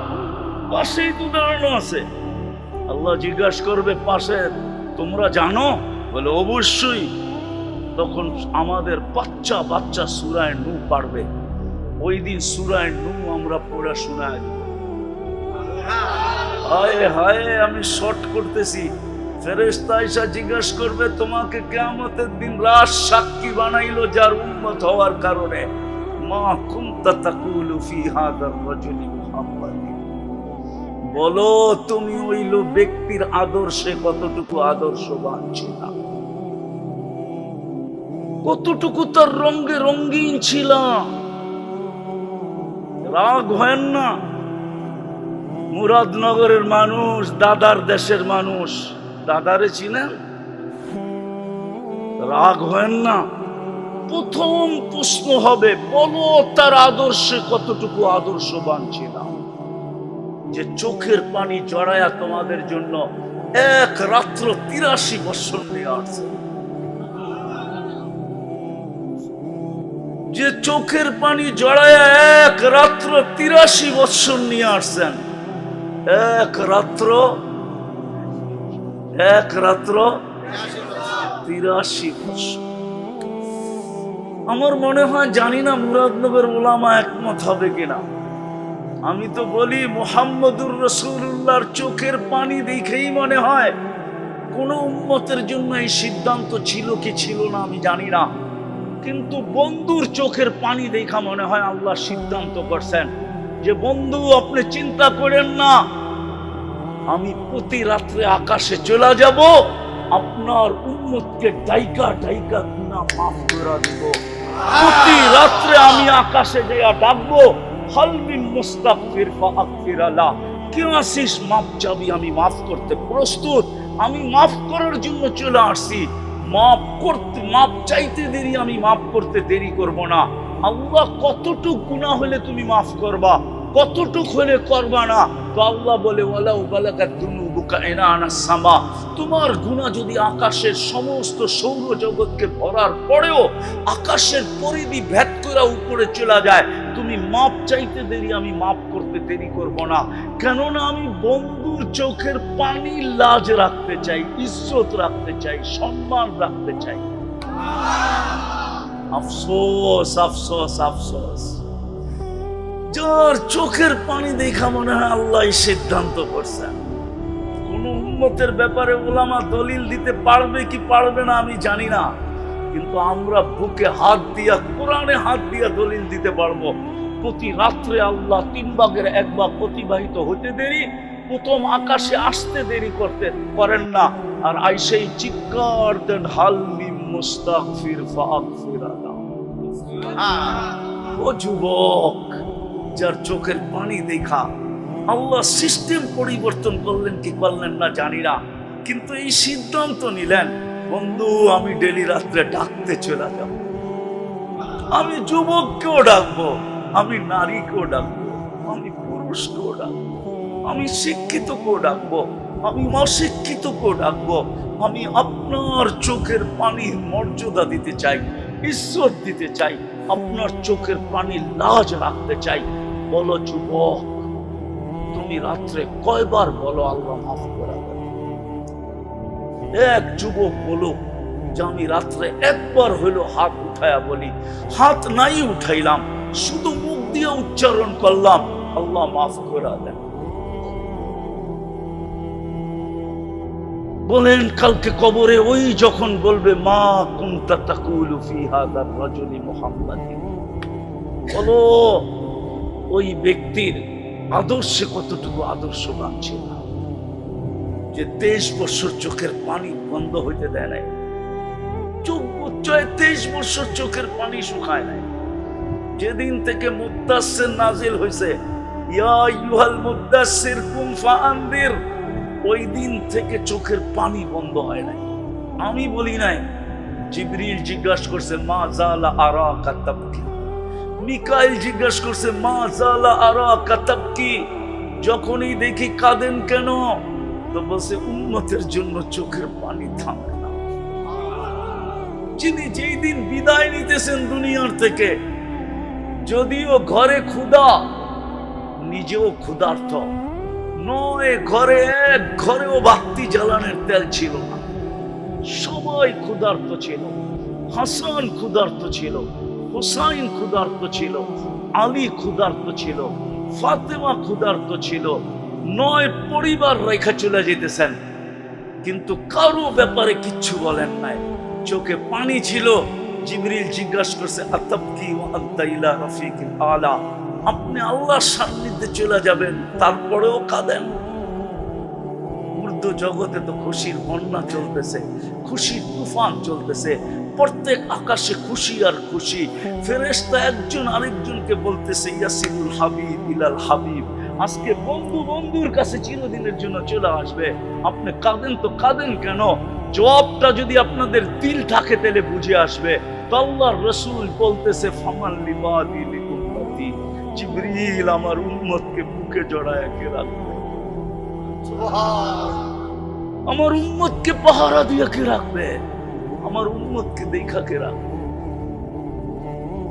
পাশেই তো দাঁড়ানো আছে। আল্লাহ জিজ্ঞাসা করবে, পাশে তোমরা জানো? বলে অবশ্যই। তখন আমাদের বাচ্চা বাচ্চা সূরা নূহ পারবে, ওই দিন সূরা নূহ আমরা পড়া শোনায় দিব। হায় হায়, আমি শর্ট করতেছি। ফেরেশতা এসে জিজ্ঞাসা করবে, তোমাকে কিয়ামতের দিন রাজ সাক্ষী বানাইলো যার উম্মত হওয়ার কারণে, মা কুনতা তাকুলু ফি হাযার রাজুলি মুহাম্মাদ, বলো তুমি ওই ব্যক্তির আদর্শে কতটুকু আদর্শবান ছিল, কতটুকু তার রঙে রঙিন ছিল। রাগ হয় না, মুরাদনগরের মানুষ, দাদার দেশের মানুষ, দাদারে চিনেন? রাগ হয় না। প্রথম প্রশ্ন হবে, বলো তার আদর্শে কতটুকু আদর্শবান ছিল। যে চোখের পানি জড়ায়া তোমাদের জন্য এক রাত্র 83 বছর নিয়ে আসছেন, যে চোখের পানি জড়ায়া এক রাত্র 83 বছর নিয়ে আসছেন, এক রাত্র 83 বছর। আমার মনে হয়, জানি না মুরাদনগর উলামা একমত হবে কিনা, আমি তো বলি মুহাম্মদুর রাসূলুল্লাহর চোখের পানি দেখেই মনে হয় কোন উম্মতের জন্য এই সিদ্ধান্ত ছিল কি ছিল না আমি জানি না, কিন্তু বন্ধুর চোখের পানি দেখা মনে হয় আল্লাহ সিদ্ধান্ত করছেন যে বন্ধু আপনি চিন্তা করেন না, আমি প্রতি রাত্রে আকাশে চলে যাব, আপনার উম্মতকে ডাইকা ডাইকা গুনাহ মাফ করে দেব। প্রতি রাত্রে আমি আকাশে যাইয়া ডাকবো, হালমিন মুস্তাগফির ফাগফির আলা, কে আসিস মাফ চাবি, আমি মাফ করতে প্রস্তুত, আমি মাফ করার জন্য চলে আসছি, মাফ চাইতে দেরি, আমি মাফ করতে দেরি করব না। আল্লাহ কতটুক গুনাহ হলে তুমি মাফ করবা, কতটুক হলে করবা না? তো আল্লাহ বলে ওয়ালাউ বালাগাত দুনুবুকা ইনানা সামা, তোমার গুনাহ যদি আকাশের সমস্ত সৌর জগৎকে ভরার পরেও আকাশের পরিধি ভেদ করে উপরে চলে যায়, তুমি মাপ চাইতে দেরি, আমি মাপ করতে দেরি করব না। কেননা আমি বন্ধুর চোখের পানি লাজ রাখতে চাই, ইজ্জত রাখতে চাই, সম্মান রাখতে চাই। আফসোস আফসোস আফসোস, যার চোখের পানি দেখা মনে হয় আল্লাহ সিদ্ধান্ত করছেন। কোন উম্মতের ব্যাপারে উলামা দলিল দিতে পারবে কি পারবে না আমি জানি না, কিন্তু আমরা বুকে হাত দিয়া, কোরআনে হাত দিয়া দলিল দিতে পারবো। প্রতি রাত্রে আল্লাহ 3 ভাগের 1 ভাগ অতিবাহিত হতে দেরি, প্রথম আকাশে আসতে দেরি করতে পারেন না, আর আইসেই চিৎকার দেন হালমিন মুস্তাগফির ফাগফির আলা। ও যুবক, যার চোখের পানি দেখা আল্লাহ সিস্টেম পরিবর্তন করলেন কি করলেন না জানি না, কিন্তু এই সিদ্ধান্ত নিলেন বন্ধু আমি ডেলি রাত্রে ডাকতে চলে যাব। আমি যুবককেও ডাকবো, আমি নারীকেও ডাকবো, আমি পুরুষকেও ডাকবো, আমি শিক্ষিতকেও ডাকবো, আমি অশিক্ষিতকেও ডাকবো। আমি আপনার চোখের পানির মর্যাদা দিতে চাই, ইজ্জত দিতে চাই, আপনার চোখের পানির লাজ রাখতে চাই। বলো যুবক, তুমি রাত্রে কয়বার বলো আল্লাহ মাফ করে দেন? এক যুবক বলো যে আমি রাত্রে একবার হইলো হাত উঠায়া বলি, হাত নাই উঠাইলাম, শুধু মুখ দিয়ে উচ্চারণ করলাম আল্লাহ মাফ করে দেন। বলেন কালকে কবরে ওই যখন বলবে মা কুনতা তাকুলু ফি হাযার রাজুলি মুহাম্মাদিন, বলো ওই ব্যক্তির আদর্শে কতটুকু আদর্শবান ছিল, যে 23 বছর চোখের পানি বন্ধ হইতে দেয় নাই, 23 বছর চোখের পানি শুকায় নাই। যেদিন থেকে মুদ্দাসসির নাজিল হয়েছে, ইয়া আইয়ুহাল মুদ্দাসসির কুম ফাআনদির, ওই দিন থেকে চোখের পানি বন্ধ হয় নাই। আমি বলি নাই, জিবরিল জিজ্ঞাসা করছে মা জালা আরাকা তাবকি, মিকাইল জিজ্ঞাসা করছে মা জালা আরাকা তাবকি, যখনই দেখি কাঁদেন কেন, তো বলছে উম্মতের জন্য চোখের পানি থামে না। যিনি যেই দিন বিদায় নিতেছেন দুনিয়ার থেকে, যদিও ঘরে ক্ষুধা, নিজেও ক্ষুধার্ত নয়, ঘরে এক ঘরেও বাতি জ্বালানোর তেল ছিল না, সবাই ক্ষুধার্ত ছিল। হাসান ক্ষুধার্ত ছিল, হুসাইন ক্ষুধার্ত ছিল, আলী ক্ষুধার্ত ছিল, ফাতেমা ক্ষুধার্ত ছিল, 9 পরিবার রেখা চলে যেতেছেন, কিন্তু কারো ব্যাপারে কিচ্ছু বলেন নাই, চোখে পানি ছিল। জিবরিল জিজ্ঞাসা করছে আতাবকি ওয়া আনতা ইলা রাফিকিল আলা, আপনি আল্লাহর সান্নিধ্যে চলে যাবেন তারপরেও কাঁদেন? উর্দু জগতে তো খুশির বন্যা চলতেছে, খুশির তুফান চলতেছে, প্রত্যেক আকাশে খুশি আর খুশি। ফেরেশতা একজন আরেকজনকে বলতেছে ইয়াসিরুল হাবিব ইলাল হাবিব, আজকে বন্ধু বন্ধুর কাছে চিরদিনের জন্য চলে আসবে, আপনি কাঁদেন তো কাঁদেন কেন? জবাবটা যদি আপনাদের দিল থাকে তাহলে বুঝে আসবে। তো আল্লাহর রাসূল বলতেছে ফামান লিবাদি লিউম্মতি, জিবরিল আমার উম্মতকে বুকে জড়ায় কে রাখবে, আমার উম্মতকে পাহারা দিয়ে কে রাখবে, আমার উম্মতকে দেখা কে রাখবে,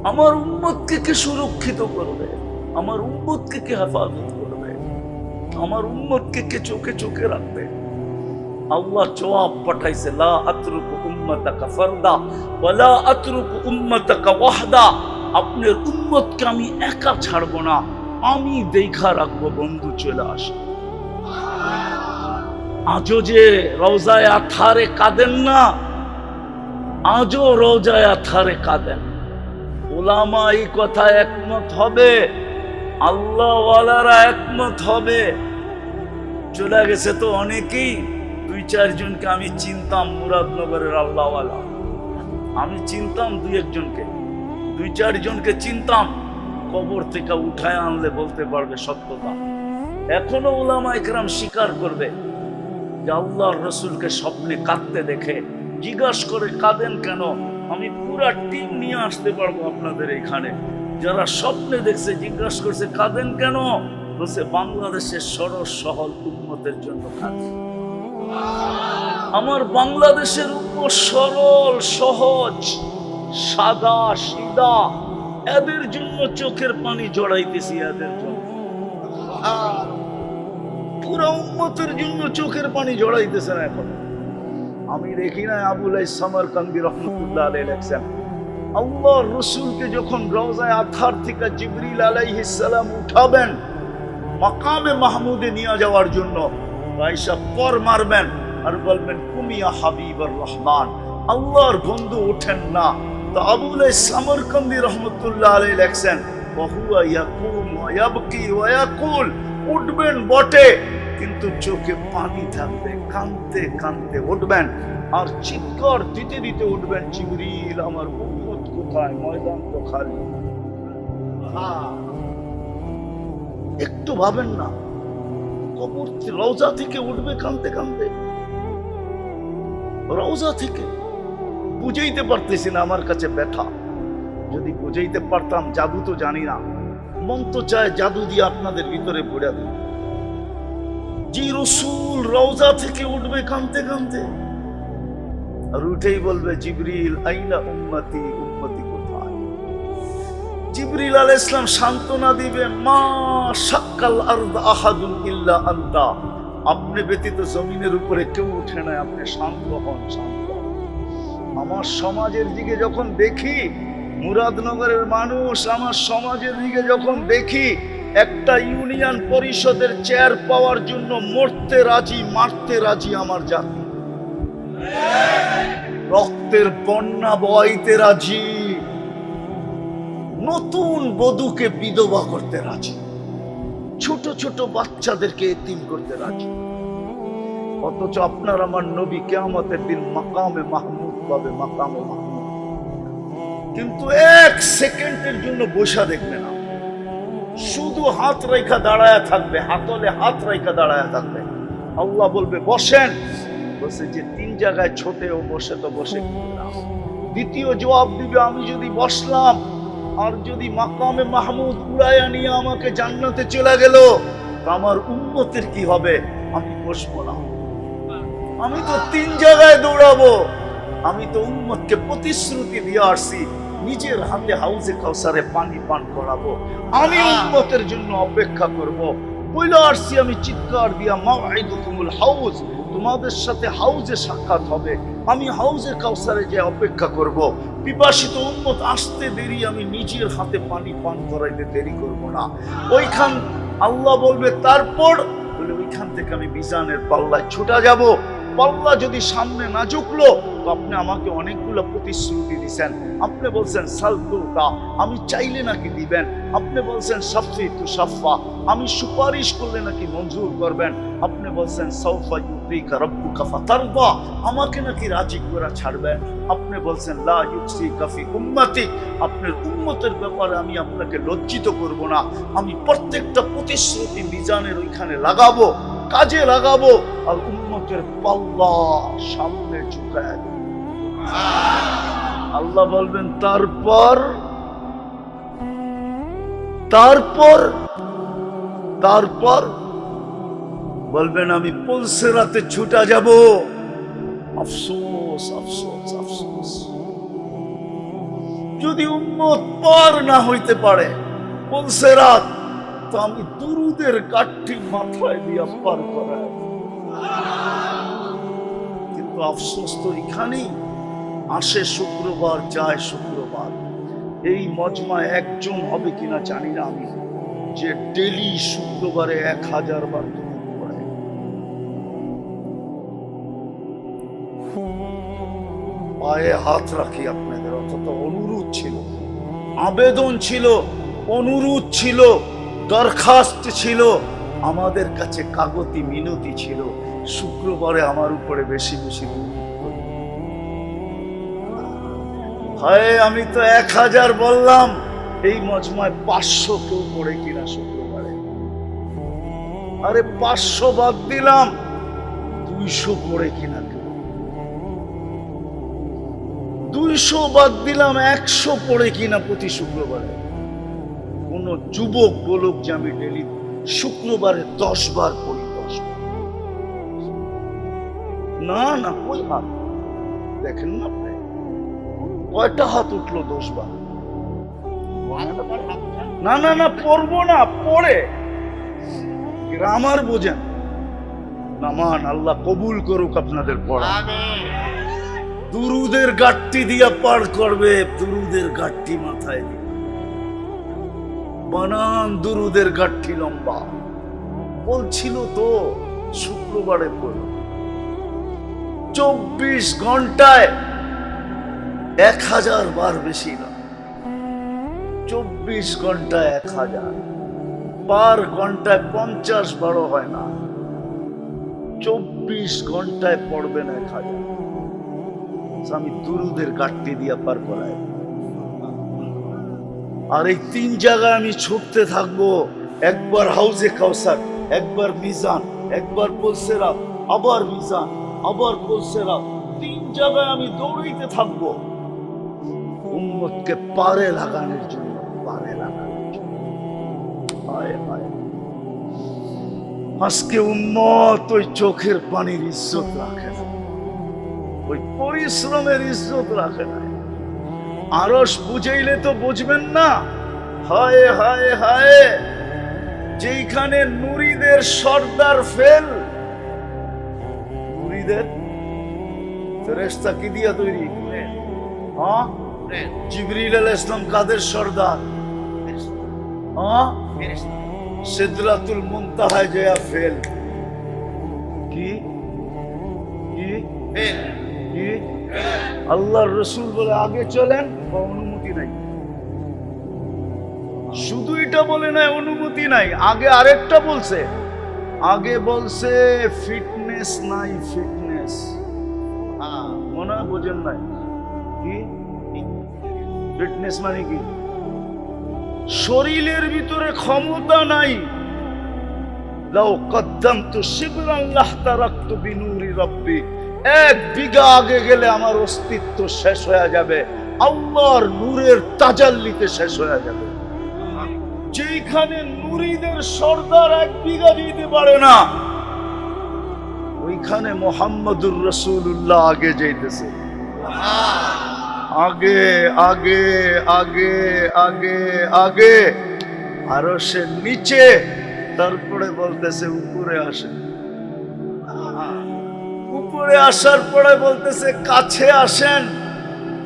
আমার উম্মতকে কে সুরক্ষিত করবে, আমার উম্মতকে কে হেফাজত করবে, আমার উম্মতকে কে চোখে চোখে রাখবে। আল্লাহ জবাব পাঠাইছে, লা আতরুকু উম্মাতাকা ফারদা ওয়ালা আতরুকু উম্মাতাকা ওয়াহদা। আপনার উম্মতকে আমি একা ছাড়বো না, আমি দেখা রাখবো। বন্ধু চলে আসে, আজও যে রওজায়ে আতহারে কাঁদেন না, আজও রওজায়ে আতহারে কাঁদেন। উলামা এই কথা একমত হবে, আল্লাহ ওয়ালারা একমত হবে। চলে গেছে তো অনেকেই, 2-4 জনকে আমি চিনতাম মুরাদনগরের আল্লাহওয়ালা, আমি চিনতাম 2-1 জনকে, 2-4 জনকে চিনতাম। কবর থেকে উঠায় আনলে বলতে পারবে সত্যতা। এখনো উলামা ইকরাম স্বীকার করবে যে আল্লাহর রসুলকে স্বপ্নে কাঁদতে দেখে। জিজ্ঞাসা করে কাঁদেন কেন, আমি পুরা টিম নিয়ে আসতে পারবো আপনাদের এখানে। যারা স্বপ্নে দেখছে জিজ্ঞাসা করছে কাঁদেন কেন, বলছে বাংলাদেশের সরস সহল উম্মতের জন্য কাঁদে। আমার বাংলাদেশের উম্মত সরল সহজ সাদা সিধা, এদের জন্য চোখের পানি জড়াইতেছি, এদের জন্য পুরা উম্মতের জন্য চোখের পানি জড়াইতেছেন। এখন আমি দেখি না আবুল সামারকান্দি রহমতুল্লাহ আলাইহি লেখছেন, আল্লাহর রাসূলকে যখন রওজায়ে আতহার থেকে জিবরিল আলাইহিস সালাম উঠাবেন মাকামে মাহমুদে নিয়ে যাওয়ার জন্য, আয়েশা পর মারবেন আর বলবেন কুমিয়া হাবিবুর রহমান, আল্লাহর বন্ধু ওঠেন না। তো আবুল সামারকান্দি রহমতুল্লাহ আলাইহি লেখছেন, ওহুয়া ইয়াকুম ওয়া ইয়াবকি ওয়া ইয়াকুল, উঠবেন বটে কিন্তু চোখে পানি থাকবে, কাঁদতে কাঁদতে উঠবেন আর চিৎকার দিতে দিতে উঠবেন, জিবরিল আমার উম্মত কোথায়, ময়দান তো খালি। একটু ভাবেন না, কবর রওজা থেকে উঠবে কাঁদতে কাঁদতে, রওজা থেকে। বুঝাইতে পারতেছি না, আমার কাছে ব্যথা। যদি বুঝাইতে পারতাম, জাদু তো জানি না, মন তো চায় জাদু দিয়ে আপনাদের ভিতরে ভরে দিই। যে রাসূল রওজা থেকে উঠবে কাঁদতে কাঁদতে, আর উঠেই বলবে জিবরিল আইনা উম্মতি, উম্মতি কোথায়। জিবরিল আলাইহিস সালাম সান্ত্বনা দিবে, মা শাক্কাল আরদ আহাদুন ইল্লা আনতা, আপনি ব্যতীত জমিনের উপরে কেউ উঠে না, আপনি শান্ত হন, শান্ত। আমার সমাজের দিকে যখন দেখি, মুরাদনগরের মানুষ, আমার সমাজের দিকে যখন দেখি, একটা ইউনিয়ন পরিষদের চেয়ার পাওয়ার জন্য মরতে রাজি, মারতে রাজি আমার জাতি, রক্তের বন্যা বইতে রাজি, নতুন বধূকে বিধবা করতে রাজি, ছোট ছোট বাচ্চাদেরকে এতিম করতে রাজি। অথচ আপনার আমার নবী কিয়ামতের দিন মাকামে মাহমুদ পাবে, মাকামে মাহমুদ। কিন্তু 1 সেকেন্ডের জন্য বসা দেখবে না, শুধু হাত রেখা দাঁড়ায় থাকবে, হাতলে হাত রেখা দাঁড়ায় থাকবে। আল্লাহ বলবে বসেন, বসে যে 3 জায়গায় ছোটে ও বসে তো বসে না। দ্বিতীয় জবাব দিবে, আমি যদি বসলাম আর যদি মাকামে মাহমুদ উড়াইয়া নিয়ে আমাকে জান্নাতে চলে গেল, আমার উম্মতের কি হবে? আমি বসবো না, আমি তো 3 জায়গায় দৌড়াবো। আমি তো উম্মতকে প্রতিশ্রুতি দিয়ে আসছি, নিজের হাতে হাউজে কাউসারে পানি পান করাবো, আমি উম্মতের জন্য অপেক্ষা করব। বইলা আসছি আমি চিৎকার দিয়া, মাউইদুকুমুল হাউজ, তোমাদের সাথে হাউজে সাক্ষাৎ হবে, আমি হাউজে কাউসারে যে অপেক্ষা করব। পিপাসিত উম্মত আসতে দেরি, আমি নিজের হাতে পানি পান করাইতে দেরি করব না। ওইখান আল্লাহ বলবে তারপর, বলে ওইখান থেকে আমি মিজানের পাল্লায় ছুটা যাব। পাল্লা যদি সামনে না ঝুঁকলো, তো আপনি আমাকে অনেকগুলো প্রতিশ্রুতি দিচ্ছেন। আপনি বলছেন সালতুতা, আমি চাইলে নাকি দিবেন। আপনি বলছেন সাফি তু সাফা, আমি সুপারিশ করলে নাকি মঞ্জুর করবেন। আপনি বলছেন সাউফা ইউতিকা রাব্বুকা ফাতারদা, আমাকে নাকি রাজি করে ছাড়বেন। আপনি বলছেন লা ইউসিকা ফি উম্মতি, আপনার উম্মতের ব্যাপারে আমি আপনাকে লজ্জিত করব না। আমি প্রত্যেকটা প্রতিশ্রুতি মিজানের ওইখানে লাগাবো, কাজে লাগাবো, আর উম্মতের পাল্লা সামনে ঝুঁকায়। আল্লাহ বলবেন তারপর বলবেন আমি পুলসেরাতে ছুটা যাব। আফসোস আফসোস আফসোস, যদি উম্মত পার না হইতে পারে পুলসেরাত, তো আমি দুরুদের কাঠি মাথায় দিয়া পার করাই। কিন্তু আফসোস তো এখানেই, আসে শুক্রবার যায় শুক্রবার। এই মজমায় একজন হবে কিনা জানি না আমি, যে ডেলি শুক্রবারে 1000 বার দুরূদ পড়ে। পায়ে হাত রাখি আপনাদের, অথচ অনুরোধ ছিল, আবেদন ছিল, অনুরোধ ছিল, দরখাস্ত ছিল, আমাদের কাছে কাগতি মিনতি ছিল, শুক্রবারে আমার উপরে বেশি বেশি দুরূদ পড়ে। হায়, আমি তো 1000 বললাম, এই মজমায় 500 কেউ পড়ে কিনা শুক্রবারে? আরে 500 বাদ দিলাম, 200 পড়ে কিনা কেউ? 200 বাদ দিলাম, 100 পড়ে কিনা প্রতি শুক্রবারে? কোন যুবক বলুক যে আমি ডেলি শুক্রবারে 10 বার পড়ি, 10 বার। না না, কই হাত দেখেন না আপনি? কয়টা হাত উঠলো 10 বার? না না না, পড়বো না, পড়ে গ্রামার বোঝেন। নামান, আল্লাহ কবুল করুক আপনাদের পড়া। দুরুদের গাট্টি দিয়া পার করবে, দুরুদের গাট্টি মাথায় দিয়ে বানান, দুরুদের গাট্টি লম্বা। বলছিল তো শুক্রবারে পড়ল, 24 ঘন্টায় 1000 বার, বেশি না, 24 ঘন্টায় 1000, পার ঘন্টায় 50 বারো হয় না, 24 ঘন্টায় পড়বেন 1000। আমি দুরুদের গাট্টি দিয়া পার করাই। আর এই 3 জায়গায় আমি ছুটতে থাকবো, একবার হাউজে কাউসার, একবার মিজান, একবার পুলসেরাত, আবার মিজান, আবার পুলসেরাত, 3 জায়গায় আমি দৌড়াইতে থাকবো উম্মতকে পারে লাগানোর জন্য, পারে লাগানোর জন্য। হায় হায়, আজকে উম্মত ওই চোখের পানির ইজ্জত রাখে না, ওই পরিশ্রমের ইজ্জত রাখে না। আরশ বুঝাইলে তো বুঝবেন না। হায় হায় হায়, যেখানে নুরীদের সর্দার ফেল, নুরীদের ফেরেশতা কি দিয়া তৈরি? হ্যাঁ, জিবরিল আলাইহিস সালাম কাদের সর্দার? হ্যাঁ, সিদরাতুল মুনতাহায় যায় ফেল। কি কি ফেল? কি? আল্লাহর রাসূল বলে আগে চলেন, অনুমতি নাই। শুধু এটা বলে নাই অনুমতি নাই, আগে আরেকটা বলছে, আগে বলছে ফিটনেস নাই, ফিটনেস। মনে হয় বোঝেন নাই। কি ফিটনেস মানে কি? শরীরের ভিতরে ক্ষমতা নাই। লাউ কদ্দামতু শিবরান লাহতারাকতু বিনূরি রাব্বি, 1 বিঘা আগে গেলে আমার অস্তিত্ব শেষ হয়ে যাবে, আল্লাহর নূরের তাজাল্লিতে শেষ হয়ে যাবে। যেখানে নুরীদের সর্দার 1 বিঘা দিতে পারে না, ওইখানে মুহাম্মদুর রাসূলুল্লাহ আগে যাইতেছে। আগে আগে আগে আগে আগে, আরশের নিচে, তারপরে বলতেছে উপরে আসেন। উপরে আসার পরে বলতেছে কাছে আসেন,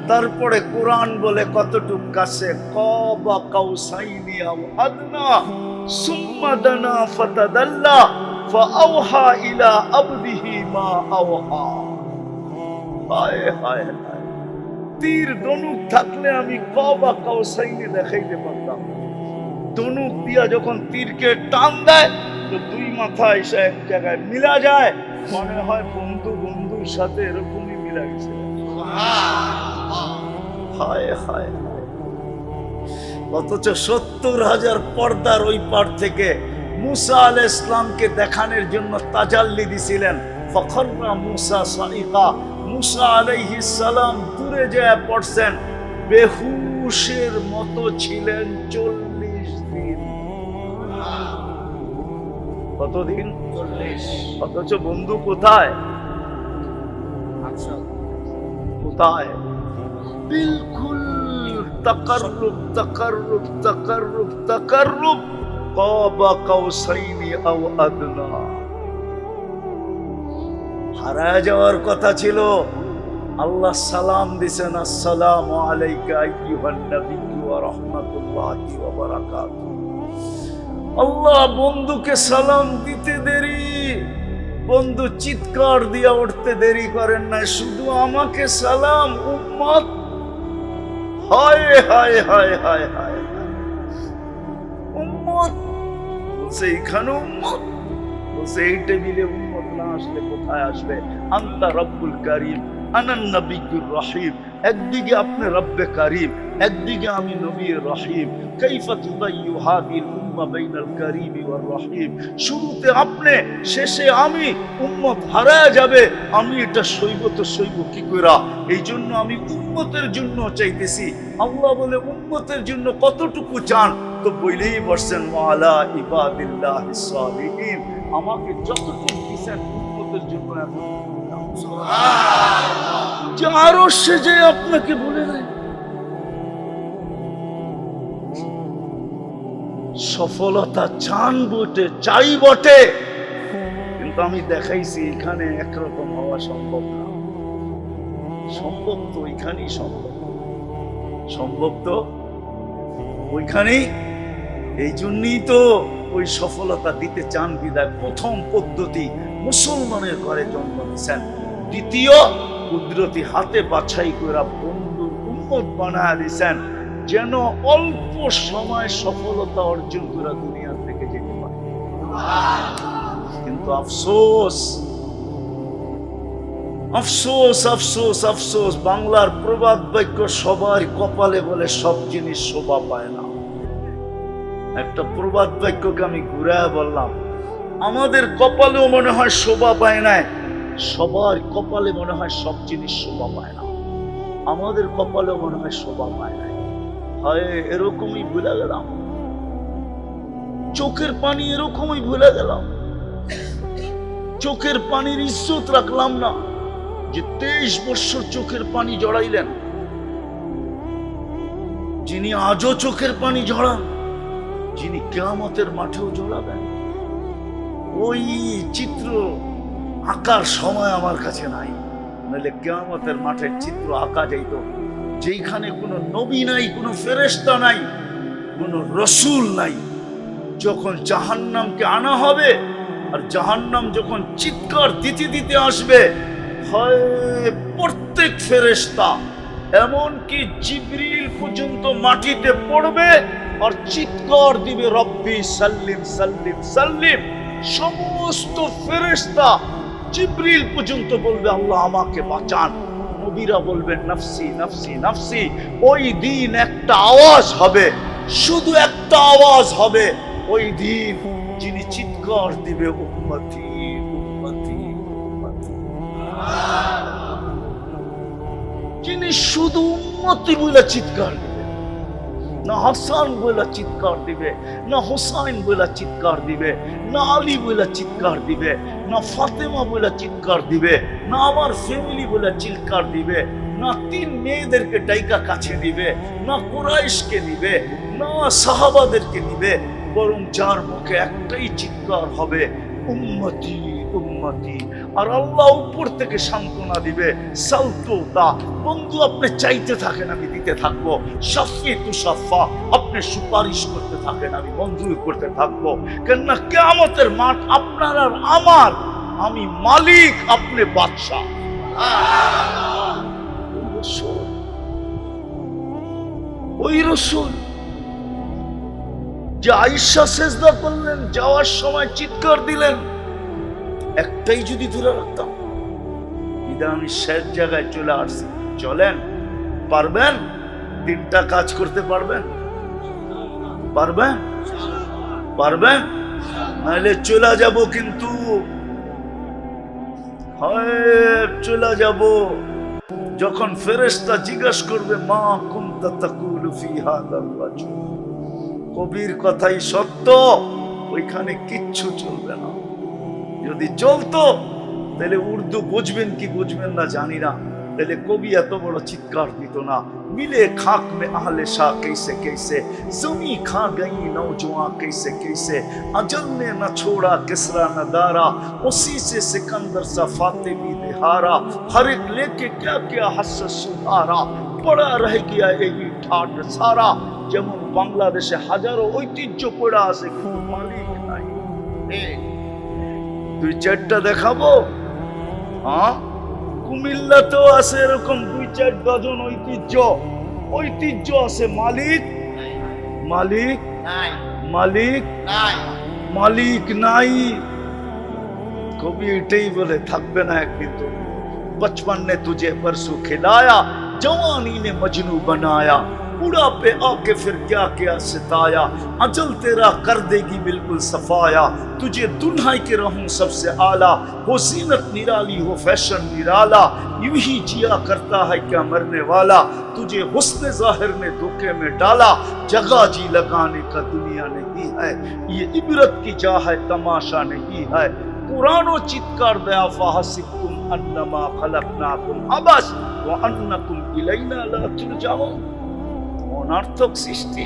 তারপরে কোরআন বলে কতটুক কাছে, কাবা কাউসাইনি আও আদনা সুম্মা দানা ফাতাদাল্লা ফাআওহা ইলা আবদিহি মা আওহা। হায় হায় হায়, তীর ধনুক থাকলে আমি কাবা কাউসাইনি দেখাইতে পারতাম। ধনুক দিয়া যখন তীরকে টান দেয়, তো 2 মাথা এসে এক জায়গায় মিলা যায়, মনে হয় বন্ধু বন্ধুর সাথে এরকমই মিলা গেছে। হায় হায়, অথচ 70,000 পর্দার ওই পার থেকে মুসা আলাইহিস সালামকে দেখানোর জন্য তাজাল্লি দিছিলেন। ফখররা মুসা সাইকা, মুসা আলাইহিস সালাম দূরে যায় পড়ছেন, বেহুশের মতো ছিলেন 40 দিন। কতদিন? 40। অথচ বন্ধু কোথায়? কোথায়? বিলকুল তাকাররুব তাকাররুব তাকাররুব তাকাররুব কাবা কাউসাইনি আও আদনা। হারায় যাওয়ার কথা ছিল, আল্লাহ সালাম দিছেন, আসসালামু আলাইকা আইয়ুহান নাবিয়্যু ওয়া রাহমাতুল্লাহি ওয়া বারাকাতুহু। আল্লাহ বন্ধুকে সালাম দিতে দেরি, বন্ধু চিৎকার দিয়া উঠতে দেরি করেন না, শুধু আমাকে সালাম উম্মত। হায় হায় হায় হায় হায় উম্মত বলছে, এখানে উম্মত বলছে, এই টেবিলে উম্মত না আসলে কোথায় আসবে? আনতা রব্বুল কারীম আনান নবিয়্যুর রহিম। একদিকে আপনি রব্বে কারীম, একদিকে আমি নবী রহিম। কাইফা তুদাইয়ু হাযিহিল উম্মাহ বাইনাল কারীম ওয়ার রহিম। শুরুতে আপনি, শেষে আমি, উম্মত হারায় যাবে, আমি এটা সইব তো সইব কি কইরা? এই জন্য আমি উম্মতের জন্য চাইতেছি। আল্লাহ বলে উম্মতের জন্য কতটুকু চান? তো বইলেই বলছেন ওয়ালা ইবাদিল্লাহিস সালিহিন, আমাকে যতটুকু দিয়েছেন উম্মতের জন্য যে আরো সে যে আপনাকে বলে নাই। সফলতা চান বটে, চাই বটে, কিন্তু আমি দেখাইছি এখানে একরকম হওয়া সম্ভব না। সম্ভব তো ওইখানেই সম্ভব, সম্ভব তো ওইখানেই। এই জন্যই তো ওই সফলতা দিতে চান বিদায় প্রথম পদ্ধতি মুসলমানের ঘরে জন্ম নিয়েছেন, দ্বিতীয় কুদরতি হাতে বাছাই করে বন্ধুর উম্মত বানায় দিয়েছেন, যেন অল্প সময় সফলতা অর্জন করে দুনিয়া থেকে যেতে পারে। কিন্তু আফসোস আফসোস আফসোস আফসোস, বাংলার প্রবাদ বাক্য সবার কপালে বলে সব জিনিস শোভা পায় না। একটা প্রবাদ বাক্যকে আমি ঘুরায় বললাম, আমাদের কপালেও মনে হয় শোভা পায় না, সবার কপালে মনে হয় সব জিনিস শোভা পায় না। আমাদের কপালেও মনে হয় শোভা পায় না। হয় এরকমই ভুলে গেলাম, চোখের পানি এরকমই ভুলে গেলাম, চোখের পানির ইজ্জত রাখলাম না। যে 23 বছর চোখের পানি জড়াইলেন, যিনি আজও চোখের পানি ঝরান, যিনি কিয়ামতের মাঠেও জড়াবেন, ওই চিত্র আঁকার সময় আমার কাছে নাই। নাহলে কিয়ামতের মাঠের চিত্র আঁকা যাইত, যেখানে কোনো নবী নাই, কোনো ফেরেশতা নাই, কোনো রসুল নাই। যখন জাহান্নামকে আনা হবে, আর জাহান্নাম যখন চিৎকার দিতে দিতে আসবে, হয় প্রত্যেক ফেরেশতা এমনকি জিবরিল পর্যন্ত মাটিতে পড়বে আর চিৎকার দিবে, রব্বি সাল্লিম সাল্লিম সাল্লিম। সমস্ত ফেরেশতা জিবরিল পর্যন্ত বলবে, আল্লাহ আমাকে বাঁচান। নবীরা বলবেন নাফসি নাফসি নাফসি। ওই দিন একটা আওয়াজ হবে, শুধু একটা আওয়াজ হবে ওই দিন, যিনি চিৎকার দিবে উম্মতি উম্মতি উম্মতি। যিনি শুধু উম্মতি বলে চিৎকার দিবে, না হাসান বলে চিৎকার দিবে, না হুসাইন বলে চিৎকার দিবে, না আলী বলে চিৎকার দিবে, না ফাতেমা বলে চিৎকার দিবে, না আমার ফ্যামিলি বলে চিৎকার দিবে, না 3 মেয়েদেরকে ডাইকা কাছে নিবে, না কুরাইশকে নিবে, না সাহাবাদেরকে নিবে, বরং যার মুখে একটাই চিৎকার হবে উম্মতি উম্মতি। আর আল্লাহ উপর থেকে সান্ত্বনা দিবে, সালতুতা, বন্ধু আপনি চাইতে থাকেন আমি দিতে থাকবো, শাফি তু শাফা, আপনি সুপারিশ করতে থাকেন আমি মঞ্জুর করতে থাকবো। কেননা কিয়ামতের মাঠ আপনার আর আমার, আমি মালিক আপনি বাদশা। ওই রসুল যে আয়েশা সেজদা করলেন, যাওয়ার সময় চিৎকার দিলেন, একটাই যদি ধরে রাখতাম, বিধান আমি শেষ জায়গায় চলে আসছি। চলেন, পারবেন? 3টা কাজ করতে পারবেন? পারবেন? পারবেন? নাহলে চলে যাব, কিন্তু চলে যাব যখন ফেরেশতা জিজ্ঞাসা করবে, মা কুনতা তাকুলু ফি হাযাল রাজুল, কবির কথাই সত্য, ওইখানে কিচ্ছু চলবে না। যদি চলতো তাহলে উর্দু বুঝবেন কি বুঝবেন না জানি না, তাহলে কবি এত বড় চিৎকার দিত না, মিলে খাক মে আহলে শাহ कैसे कैसे जमी खा गई नौजवान कैसे कैसे अजल ने न छोड़ा किसरा न दारा उसी से सिकंदर सा फातिमी बिहारा हर एक लेके क्या क्या हसरत सुधारा पड़ा रह गया यही ठाट सारा। যেমন বাংলাদেশে হাজারো ঐতিহ্য পড়া আছে কিন্তু মালিক নাই। দুই চারটা দেখাবো? হ্যাঁ, কুমিল্লাতেও আছে এরকম 2-4 ডজন ঐতিহ্য আছে, মালিক মালিক মালিক মালিক নাই। কবি এটাই বলে থাকবে না একদিন। তো बचपन ने तुझे परसों खिलाया, जवानी ने मजनू बनाया, बुढ़ापे आके फिर क्या क्या सिताया, अजल तेरा कर देगी बिल्कुल सफाया, तुझे दुल्हाई के रहूं सबसे आला, हो जीनत निराली हो फैशन निराला, यूं ही जिया करता है क्या मरने वाला, तुझे हुस्न जाहिर ने धोखे में डाला, जगह जी लगाने का दुनिया नहीं है, ये इबरत की जा है तमाशा नहीं है, पुरानो चित्कार दया फाहसिबतुम अन्नमा खलकनाकुम अबस व अन्नकुम इलैना ला तुरजाउन। অনর্থক সৃষ্টি,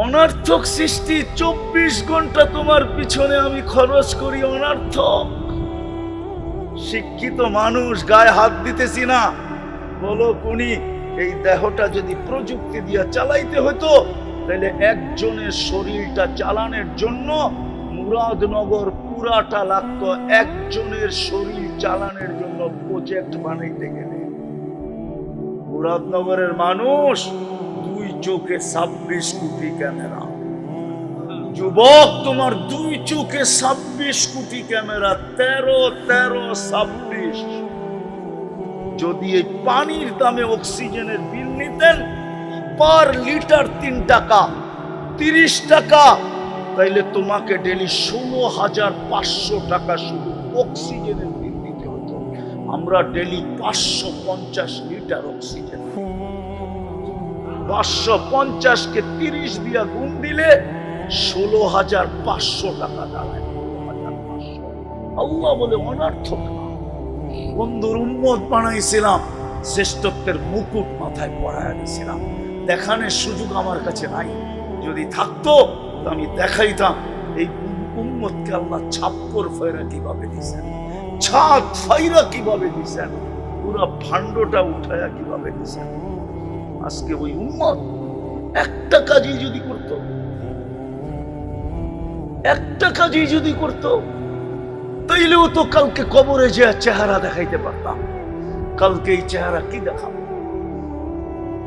অনর্থক সৃষ্টি। 24 ঘন্টা তোমার পিছনে আমি খরচ করি, অনর্থক। শিক্ষিত মানুষ গায়ে হাত দিতেছি না, বলো কোনি এই দেহটা যদি প্রযুক্তি দিয়ে চালাইতে হতো তাহলে একজনের শরীরটা চালানোর জন্য মুরাদনগর পুরাটা লাগতো, একজনের শরীর চালানোর জন্য প্রজেক্ট বানাইতে গেলে। মুরাদনগরের মানুষ 2 চোখে 26 কোটি ক্যামেরা। যুবক, তোমার 2 চোখে 26 কোটি ক্যামেরা, 13 যদি এই পানির দামে অক্সিজেনের বিল নিতেন পার লিটার 3 টাকা 30 টাকা, তাইলে তোমাকে ডেলি 16,500 টাকা শুধু অক্সিজেনের বিল দিতে হতো। আমরা ডেলি 550 লিটার অক্সিজেন, 550 কে 30 দিয়া গুণ দিলে 16,500 টাকা দাঁড়ায়। 16,500। আল্লাহ বলে অনর্থক না। বন্ধুর উম্মত বানাইছিলাম, শ্রেষ্ঠত্বের মুকুট মাথায় পরায় দিয়েছিলাম, দেখানোর সুযোগ আমার কাছে নাই। যদি থাকতো আমি দেখাইতাম এই উম্মতকে আল্লাহ ছাপ্পর ফায়রা কিভাবে দিয়েছেন, ছাদ ফায়রা কিভাবে দিয়েছেন, পুরো ভান্ডটা উঠায়া কিভাবে দিয়েছেন। আজকে ওই উম্মত একটা কাজই যদি করত, একটা কাজই যদি করত, তাইলেও তো কালকে কবরে যে চেহারা দেখাইতে পারতাম। কালকে এই চেহারা কি দেখাবো,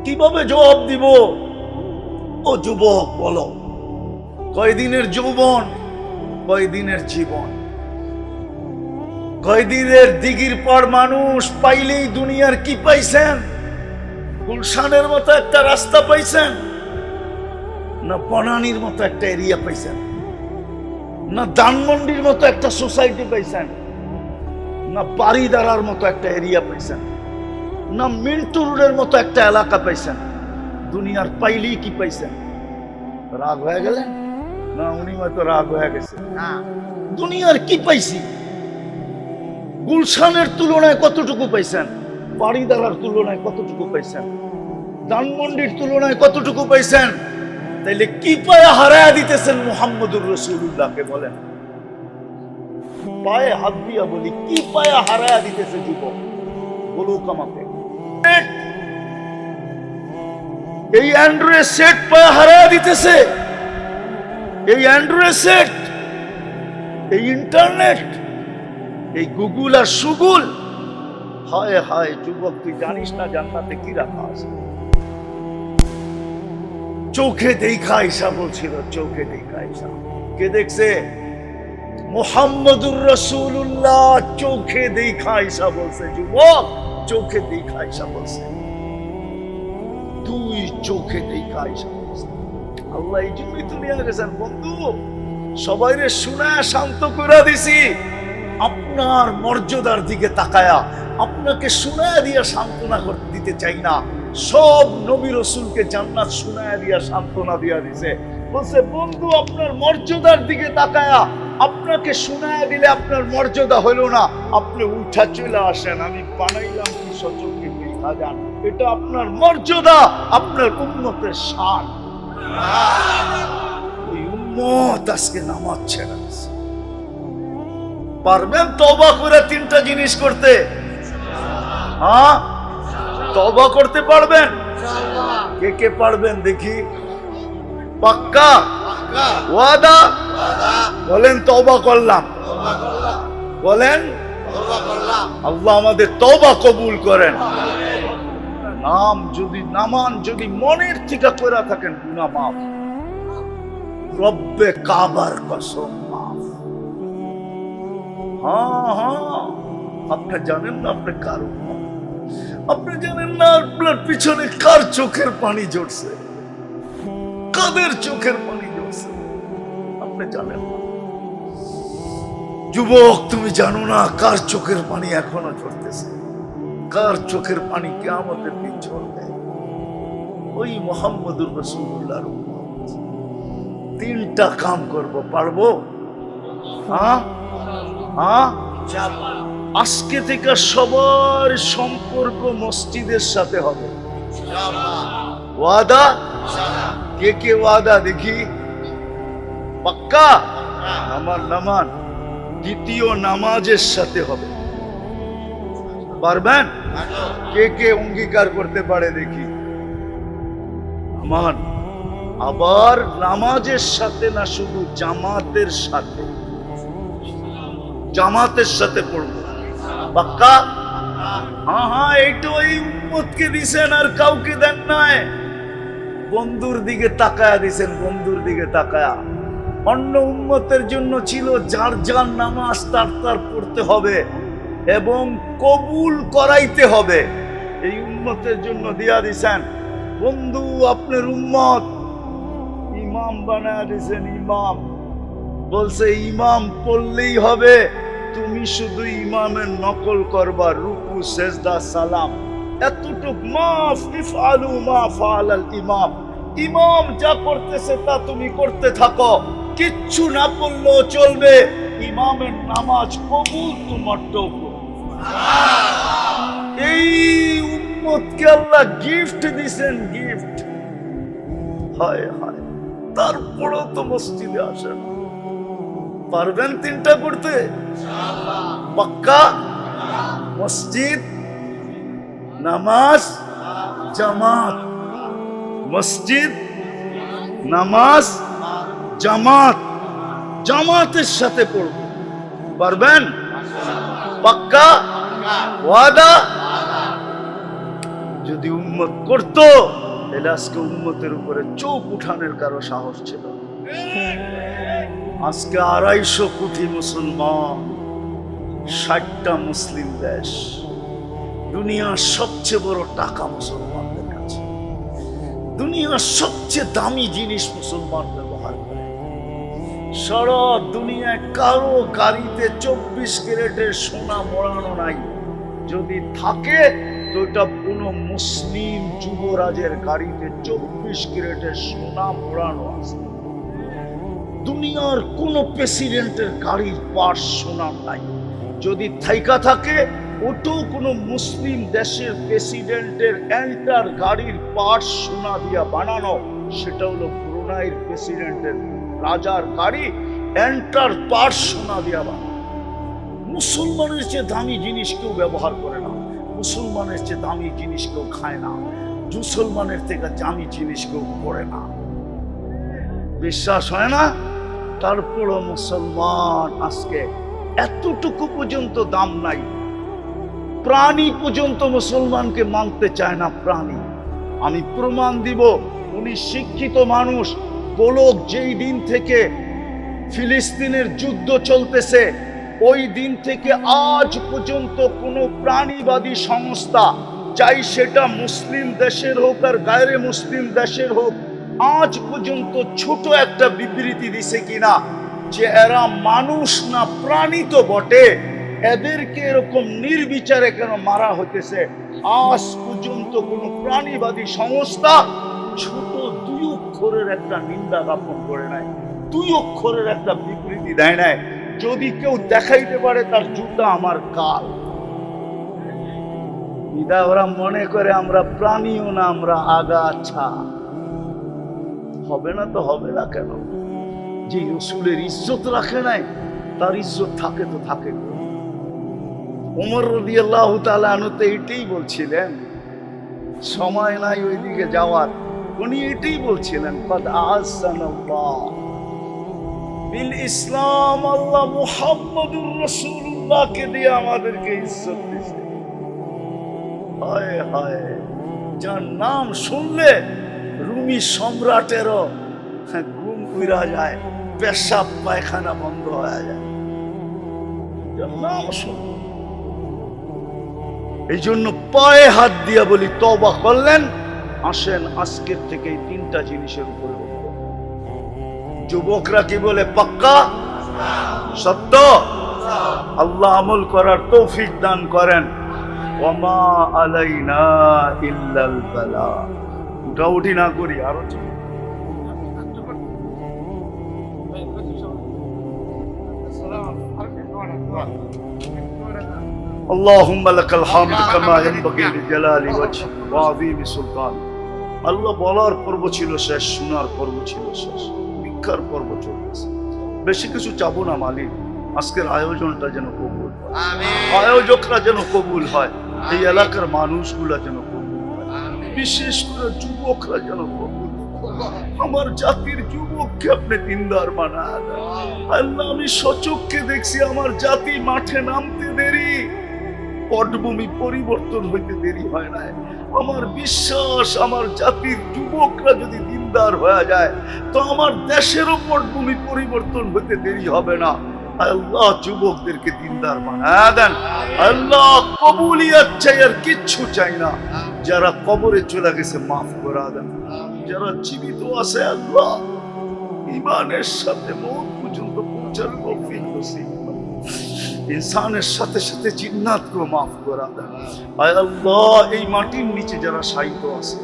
কিভাবে জবাব দিব? ও যুবক বলো, কয়দিনের যৌবন, কয়দিনের জীবন, কয়দিনের দিগির পর মানুষ পাইলেই দুনিয়ার কি পাইছেন? গুলশানের মতো একটা রাস্তা পাইছেন, না বনানীর মতো একটা এরিয়া পাইছেন, না ধানমন্ডির মতো একটা সোসাইটি পাইছেন, না বাড়িদারার মতো একটা এরিয়া পাইছেন, না মিন্টু রোডের মতো একটা এলাকা পাইছেন। দুনিয়ার পাইলেই কি পাইছেন? রাগ হয়ে গেলেন? না, উনি হয়তো রাগ হয়ে গেছে। দুনিয়ার কি পাইছি? গুলশানের তুলনায় কতটুকু পাইছেন? বাড়িদারার তুলনায় কতটুকু পাইছেন? ধানমন্ডির তুলনায় কতটুকু পাইছেন? তাইলে কি পায়ে হারায়া দিতেছেন মুহাম্মদুর রাসূলুল্লাহকে? বলেন, পায়ে হাত দিয়া বলি, কি পায়ে হারায়া দিতেছে যুবক? বলুক আমাকে। এই অ্যান্ড্রয়েড সেট পায়ে হারায়া দিতেছে, এই অ্যান্ড্রয়েড সেট, এই ইন্টারনেট, এই গুগল আর সুগুল। হায় হায় যুবক, তুই জানিস না জান্নাতে কি রাখা আছে? চোখে দেখা ঈসা বলছিল, চোখে দেখা ঈসা। কে দেখছে? মুহাম্মদুর রাসূলুল্লাহ চোখে দেখা ঈসা বলছে। যুবক, চোখে দেখা ঈসা বলছে, তুই চোখে দেখা ঈসা বলছে। আল্লাহ এই জন্যই তো নিয়ে গেছেন বন্ধু, সবাইরে শুনায়া শান্ত করে দিছি। আপনার মর্যাদার দিকে তাকায়া আপনাকে শুনায়া দিয়া সান্ত্বনা দিতে চাই না। সব নবী রাসূলকে জান্নাত শুনায়া দিয়া সান্ত্বনা দিয়া দিছে। বলছে বন্ধু আপনার মর্যাদার দিকে তাকায়া আপনাকে শোনায়া দিলে আপনার মর্যাদা হলো না, আপনি উঠা চলে আসেন, আমি বানাইলাম কি সচক্ষে দেখা যান, এটা আপনার মর্যাদা, আপনার উম্মতের শান। ওই উম্মত আজকে নামাজ ছেড়ে দিছে। পারবেন তওবা করে তিনটা জিনিস করতে? হ্যাঁ, তওবা করতে পারবেন? কে কে পারবেন দেখি? পাক্কা ওয়াদা? বলেন তওবা করলাম, বলেন আল্লাহ আমাদের তওবা কবুল করেন। নাম যদি নামান, যদি মনের থেকে করে থাকেন গুনাহ মাফ, রব্বে কাবার কসম মাফ। হ্যাঁ, আপনি জানেন না আপনি কার উম্মত, আপনি জানেন না আপনার পিছনে কার চোখের পানি ঝরছে, কাদের চোখের পানি ঝরছে, আপনি জানেন না। যুবক, তুমি জানো না কার চোখের পানি এখনো ঝরতেছে, কার চোখের পানি কিয়ামতের দিন ঝরবে। ওই মুহাম্মদুর রাসূলুল্লাহর উম্মত। তিনটা কাম করব, পারবো? হ্যাঁ, আজকে থেকে সবার সম্পর্ক মসজিদের সাথে হবে। ওয়াদা? কে কে ওয়াদা দেখি? পাক্কা? নামান দ্বিতীয় নামাজের সাথে হবে। পারবেন? কে কে অঙ্গীকার করতে পারে দেখি? নামান। আবার নামাজের সাথে না, শুধু জামাতের সাথে, জামাতের সাথে পড়বো। পাক্কা? হ্যাঁ, এইটা ওই উম্মতকে দিছেন আর কাউকে দেন নাই। বন্ধুর দিকে তাকায়া দিছেন, বন্ধুর দিকে তাকায়া। অন্য উম্মতের জন্য ছিল যার যার নামাজ তার পড়তে হবে এবং কবুল করাইতে হবে। এই উম্মতের জন্য দিয়া দিছেন বন্ধু, আপনার উম্মত ইমাম বানায়া দিছেন। ইমাম বলছে ইমাম পড়লেই হবে, তুমি শুধু ইমামের নকল করবা, রুকু সেজদা সালাম এতটুক। মাফ ইফআলু মা ফাআলাল ইমাম, ইমাম যা করতেছে তা তুমি করতে থাকো, কিচ্ছু না পড়লেও চলবে, ইমামের নামাজ কবুল তোমার টুকু। এই উম্মতকে আল্লাহ গিফট দিছেন, গিফট। হায় হায়, তারপরেও তো মসজিদে আসেন। পারবেন তিনটা করতে? পাক্কা? মসজিদ, নামাজ, জামাত। মসজিদ, নামাজ, জামাত, জামাতের সাথে পড়ব। পারবেন? পাক্কা? ওয়াদা? যদি উম্মত করতো তাহলে আজকে উম্মতের উপরে চোখ উঠানোর কারো সাহস ছিল। আজকে 250 কোটি মুসলমান, 60টা মুসলিম দেশ, দুনিয়ার সবচেয়ে বড় টাকা মুসলমানদের কাছে, দুনিয়ার সবচেয়ে দামি জিনিস মুসলমান ব্যবহার করে। সারা দুনিয়ায় কারো গাড়িতে 24 ক্যারেটের সোনা মোড়ানো নাই, যদি থাকে তো এটা কোনো মুসলিম যুবরাজের গাড়িতে 24 ক্যারেটের সোনা মোড়ানো আছে। দুনিয়ার কোন প্রেসিডেন্টের গাড়ির পার্টস সোনা নাই, যদি থাইকা থাকে ওটাও কোনো মুসলিম দেশের প্রেসিডেন্টের এন্টার গাড়ির পার্টস সোনা দিয়া বানানো। সেটা হলো ব্রুনাইয়ের প্রেসিডেন্টের রাজার গাড়ি, এন্টার পার্টস সোনা দিয়া বানানো। মুসলমানের চেয়ে দামি জিনিস কেউ ব্যবহার করে না, মুসলমানের চেয়ে দামি জিনিস কেউ খায় না, মুসলমানের থেকে দামি জিনিস কেউ পড়ে না। বিশ্বাস হয় না? তারপরও মুসলমান আজকে এতটুকু পর্যন্ত দাম নাই। প্রাণী পর্যন্ত মুসলমানকে মানতে চায় না, প্রাণী। আমি প্রমাণ দিব, উনি শিক্ষিত মানুষ। গোলক যেই দিন থেকে ফিলিস্তিনের যুদ্ধ চলতেছে, ওই দিন থেকে আজ পর্যন্ত কোনো প্রাণীবাদী সংস্থা, চাই সেটা মুসলিম দেশের হোক আর গায়রে মুসলিম দেশের হোক, আজ পর্যন্ত ছোট একটা বিবৃতি দিছে কিনা যে এরা মানুষ না প্রাণী তো বটে, এদেরকে এরকম নির্বিচারে কেন মারা হতেছে? আজ পর্যন্ত কোনো প্রাণীবাদী সংস্থা ছোট দুয়ুক অক্ষরের একটা নিন্দা জ্ঞাপন করে নাই, 2 অক্ষরের একটা বিবৃতি দেয় নাই। যদি কেউ দেখাইতে পারে তার জুতা আমার কাল। বিদায় ওরা মনে করে আমরা প্রাণীও না, আমরা আগাছা। হবে না তো হবে না কেন? যে রসুলের ইজ্জত রাখে নাই তার ইজ্জত থাকে তো থাকে। ওমর রাদিয়াল্লাহু তাআলা আনহু তো এটাই বলছিলেন, সময় নাই ওইদিকে যাওয়ার, উনি এটাই বলছিলেন, কদ আযানাল্লাহ বিল ইসলাম, আল্লাহ মুহাম্মদুর রাসূলুল্লাহকে দিয়ে আমাদেরকে ইজ্জত দিয়েছে। হায় হায়, যার নাম শুনলে রুমি সম্রাটেরও ঘুম উড়া যায়, পেশাব পায়খানা বন্ধ হয়ে যায়, যার নাম শুনলে। এই জন্য পায়ে হাত দিয়া বলি, তওবা করলেন, আসেন আজকের থেকে 3টা জিনিসের উপরে উঠবো। যুবকরা কি বলে? পাক্কা সত্য। আল্লাহ আমল করার তৌফিক দান করেন। ওয়ামা আলাইনা ইল্লাল বালা। উঠাউঠি না করি, আরো اللهم لك الحمد كما ينبغي لجلال وجهك وعظيم سلطانك। আল্লাহ বলার পর্ব ছিল শেষ, শোনার পর্ব ছিল শেষ, ভিক্ষার পর্ব চলতেছে। বেশি কিছু চাবো না মালিক, আজকের আয়োজনটা যেন কবুল হয়, আয়োজকরা যেন কবুল হয়, এই এলাকার মানুষগুলা যেন কবুল হয়, বিশেষ করে যুবকরা যেন কবুল হয়। আমার জাতির যুবককে আপনি দিনদার বানায় দেন আল্লাহ। আমি সচক্ষে দেখছি আমার জাতি মাঠে নামতে দেরি, পটভূমি পরিবর্তন হইতে দেরি হয় না। আমার বিশ্বাস, আমার জাতির যুবকরা যদি দিনদার হয়ে যায় তো আমার দেশেরও পটভূমি পরিবর্তন হইতে দেরি হবে না। আল্লাহ যুবকদেরকে দিনদার বানায় দেন আল্লাহ। কবুলিয়ত চাই, আর কিচ্ছু চাই না। যারা কবরে চলে গেছে মাফ করে দেন, যারা জীবিত আছে আল্লাহ ঈমানের সাথে মওত পর্যন্ত পৌঁছার তৌফিক নসিব করুন। ইনসানের সাথে সাথে জিন্নাতকেও মাফ করে দেন আয় আল্লাহ। এই মাটির নিচে যারা শায়িত আছে,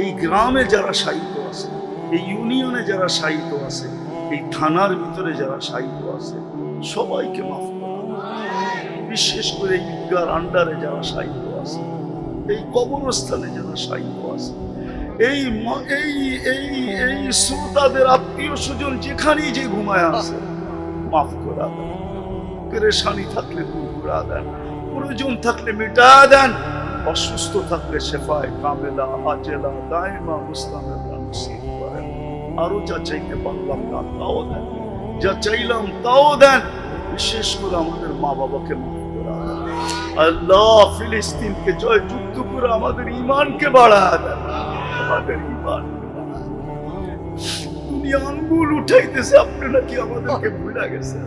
এই গ্রামে যারা শায়িত আছে, এই ইউনিয়নে যারা শায়িত আছে, এই থানার ভিতরে যারা শায়িত আছে, সবাইকে মাফ করে দেন। বিশেষ করে ঈদগার আন্ডারে যারা শায়িত আছে, এই কবরস্থানে যারা শায়িত আছে, এই শ্রোতাদের আত্মীয় স্বজন যেখানেই যে ঘুমায় আছে, মাফ করে দেন। পেরেশানি থাকলে দূর করে দেন, প্রয়োজন থাকলে মিটা দেন, অসুস্থ থাকলে শেফায়ে কামেলা আজেলা দাইমা মুস্তামিরা নসিব করেন। আরো যা চাইতে পারলাম না তাও দেন, যা চাইলাম তাও দেন। বিশেষ করে আমাদের মা বাবাকে মাফ করে দেন আল্লাহ। ফিলিস্তিনকে জয়যুক্ত করে আমাদের ঈমানকে বাড়ায় দেন, আমাদের ঈমান। দুনিয়া আঙ্গুল উঠাইতেছে, আপনি নাকি আমাদেরকে ভুলে গেছেন।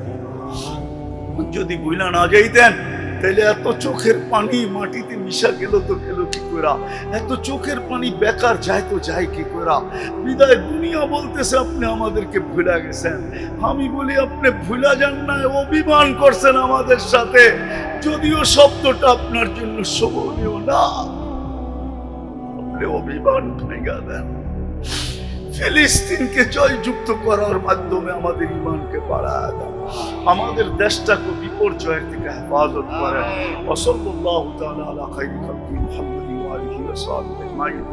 যদি ভুলা না যাইতেন তাহলে এত চোখের পানি মাটিতে মিশা গেল তো গেল কি করে? এত চোখের পানি বেকার যায় তো যায় কি করে? বিদায় দুনিয়া বলতেছে আপনি আমাদেরকে ভুলা গেছেন। আমি বলি আপনি ভুলা যান না, অভিমান করছেন আমাদের সাথে। যদিও শব্দটা আপনার জন্য শোভনীয় না, আপনি অভিমান ভেঙে দেন। ফিলিস্তিনকে জয়যুক্ত করার মাধ্যমে আমাদের ঈমানকে বাড়ায় দেন, আমাদের দেশটাকে বিপর্যয়ের থেকে হেফাজত করেন। ওয়া সাল্লাল্লাহু তাআলা আলা খায়রি খালকি মুহাম্মাদিন ওয়া আলিহি ওয়া সাহবিহি আজমাইন।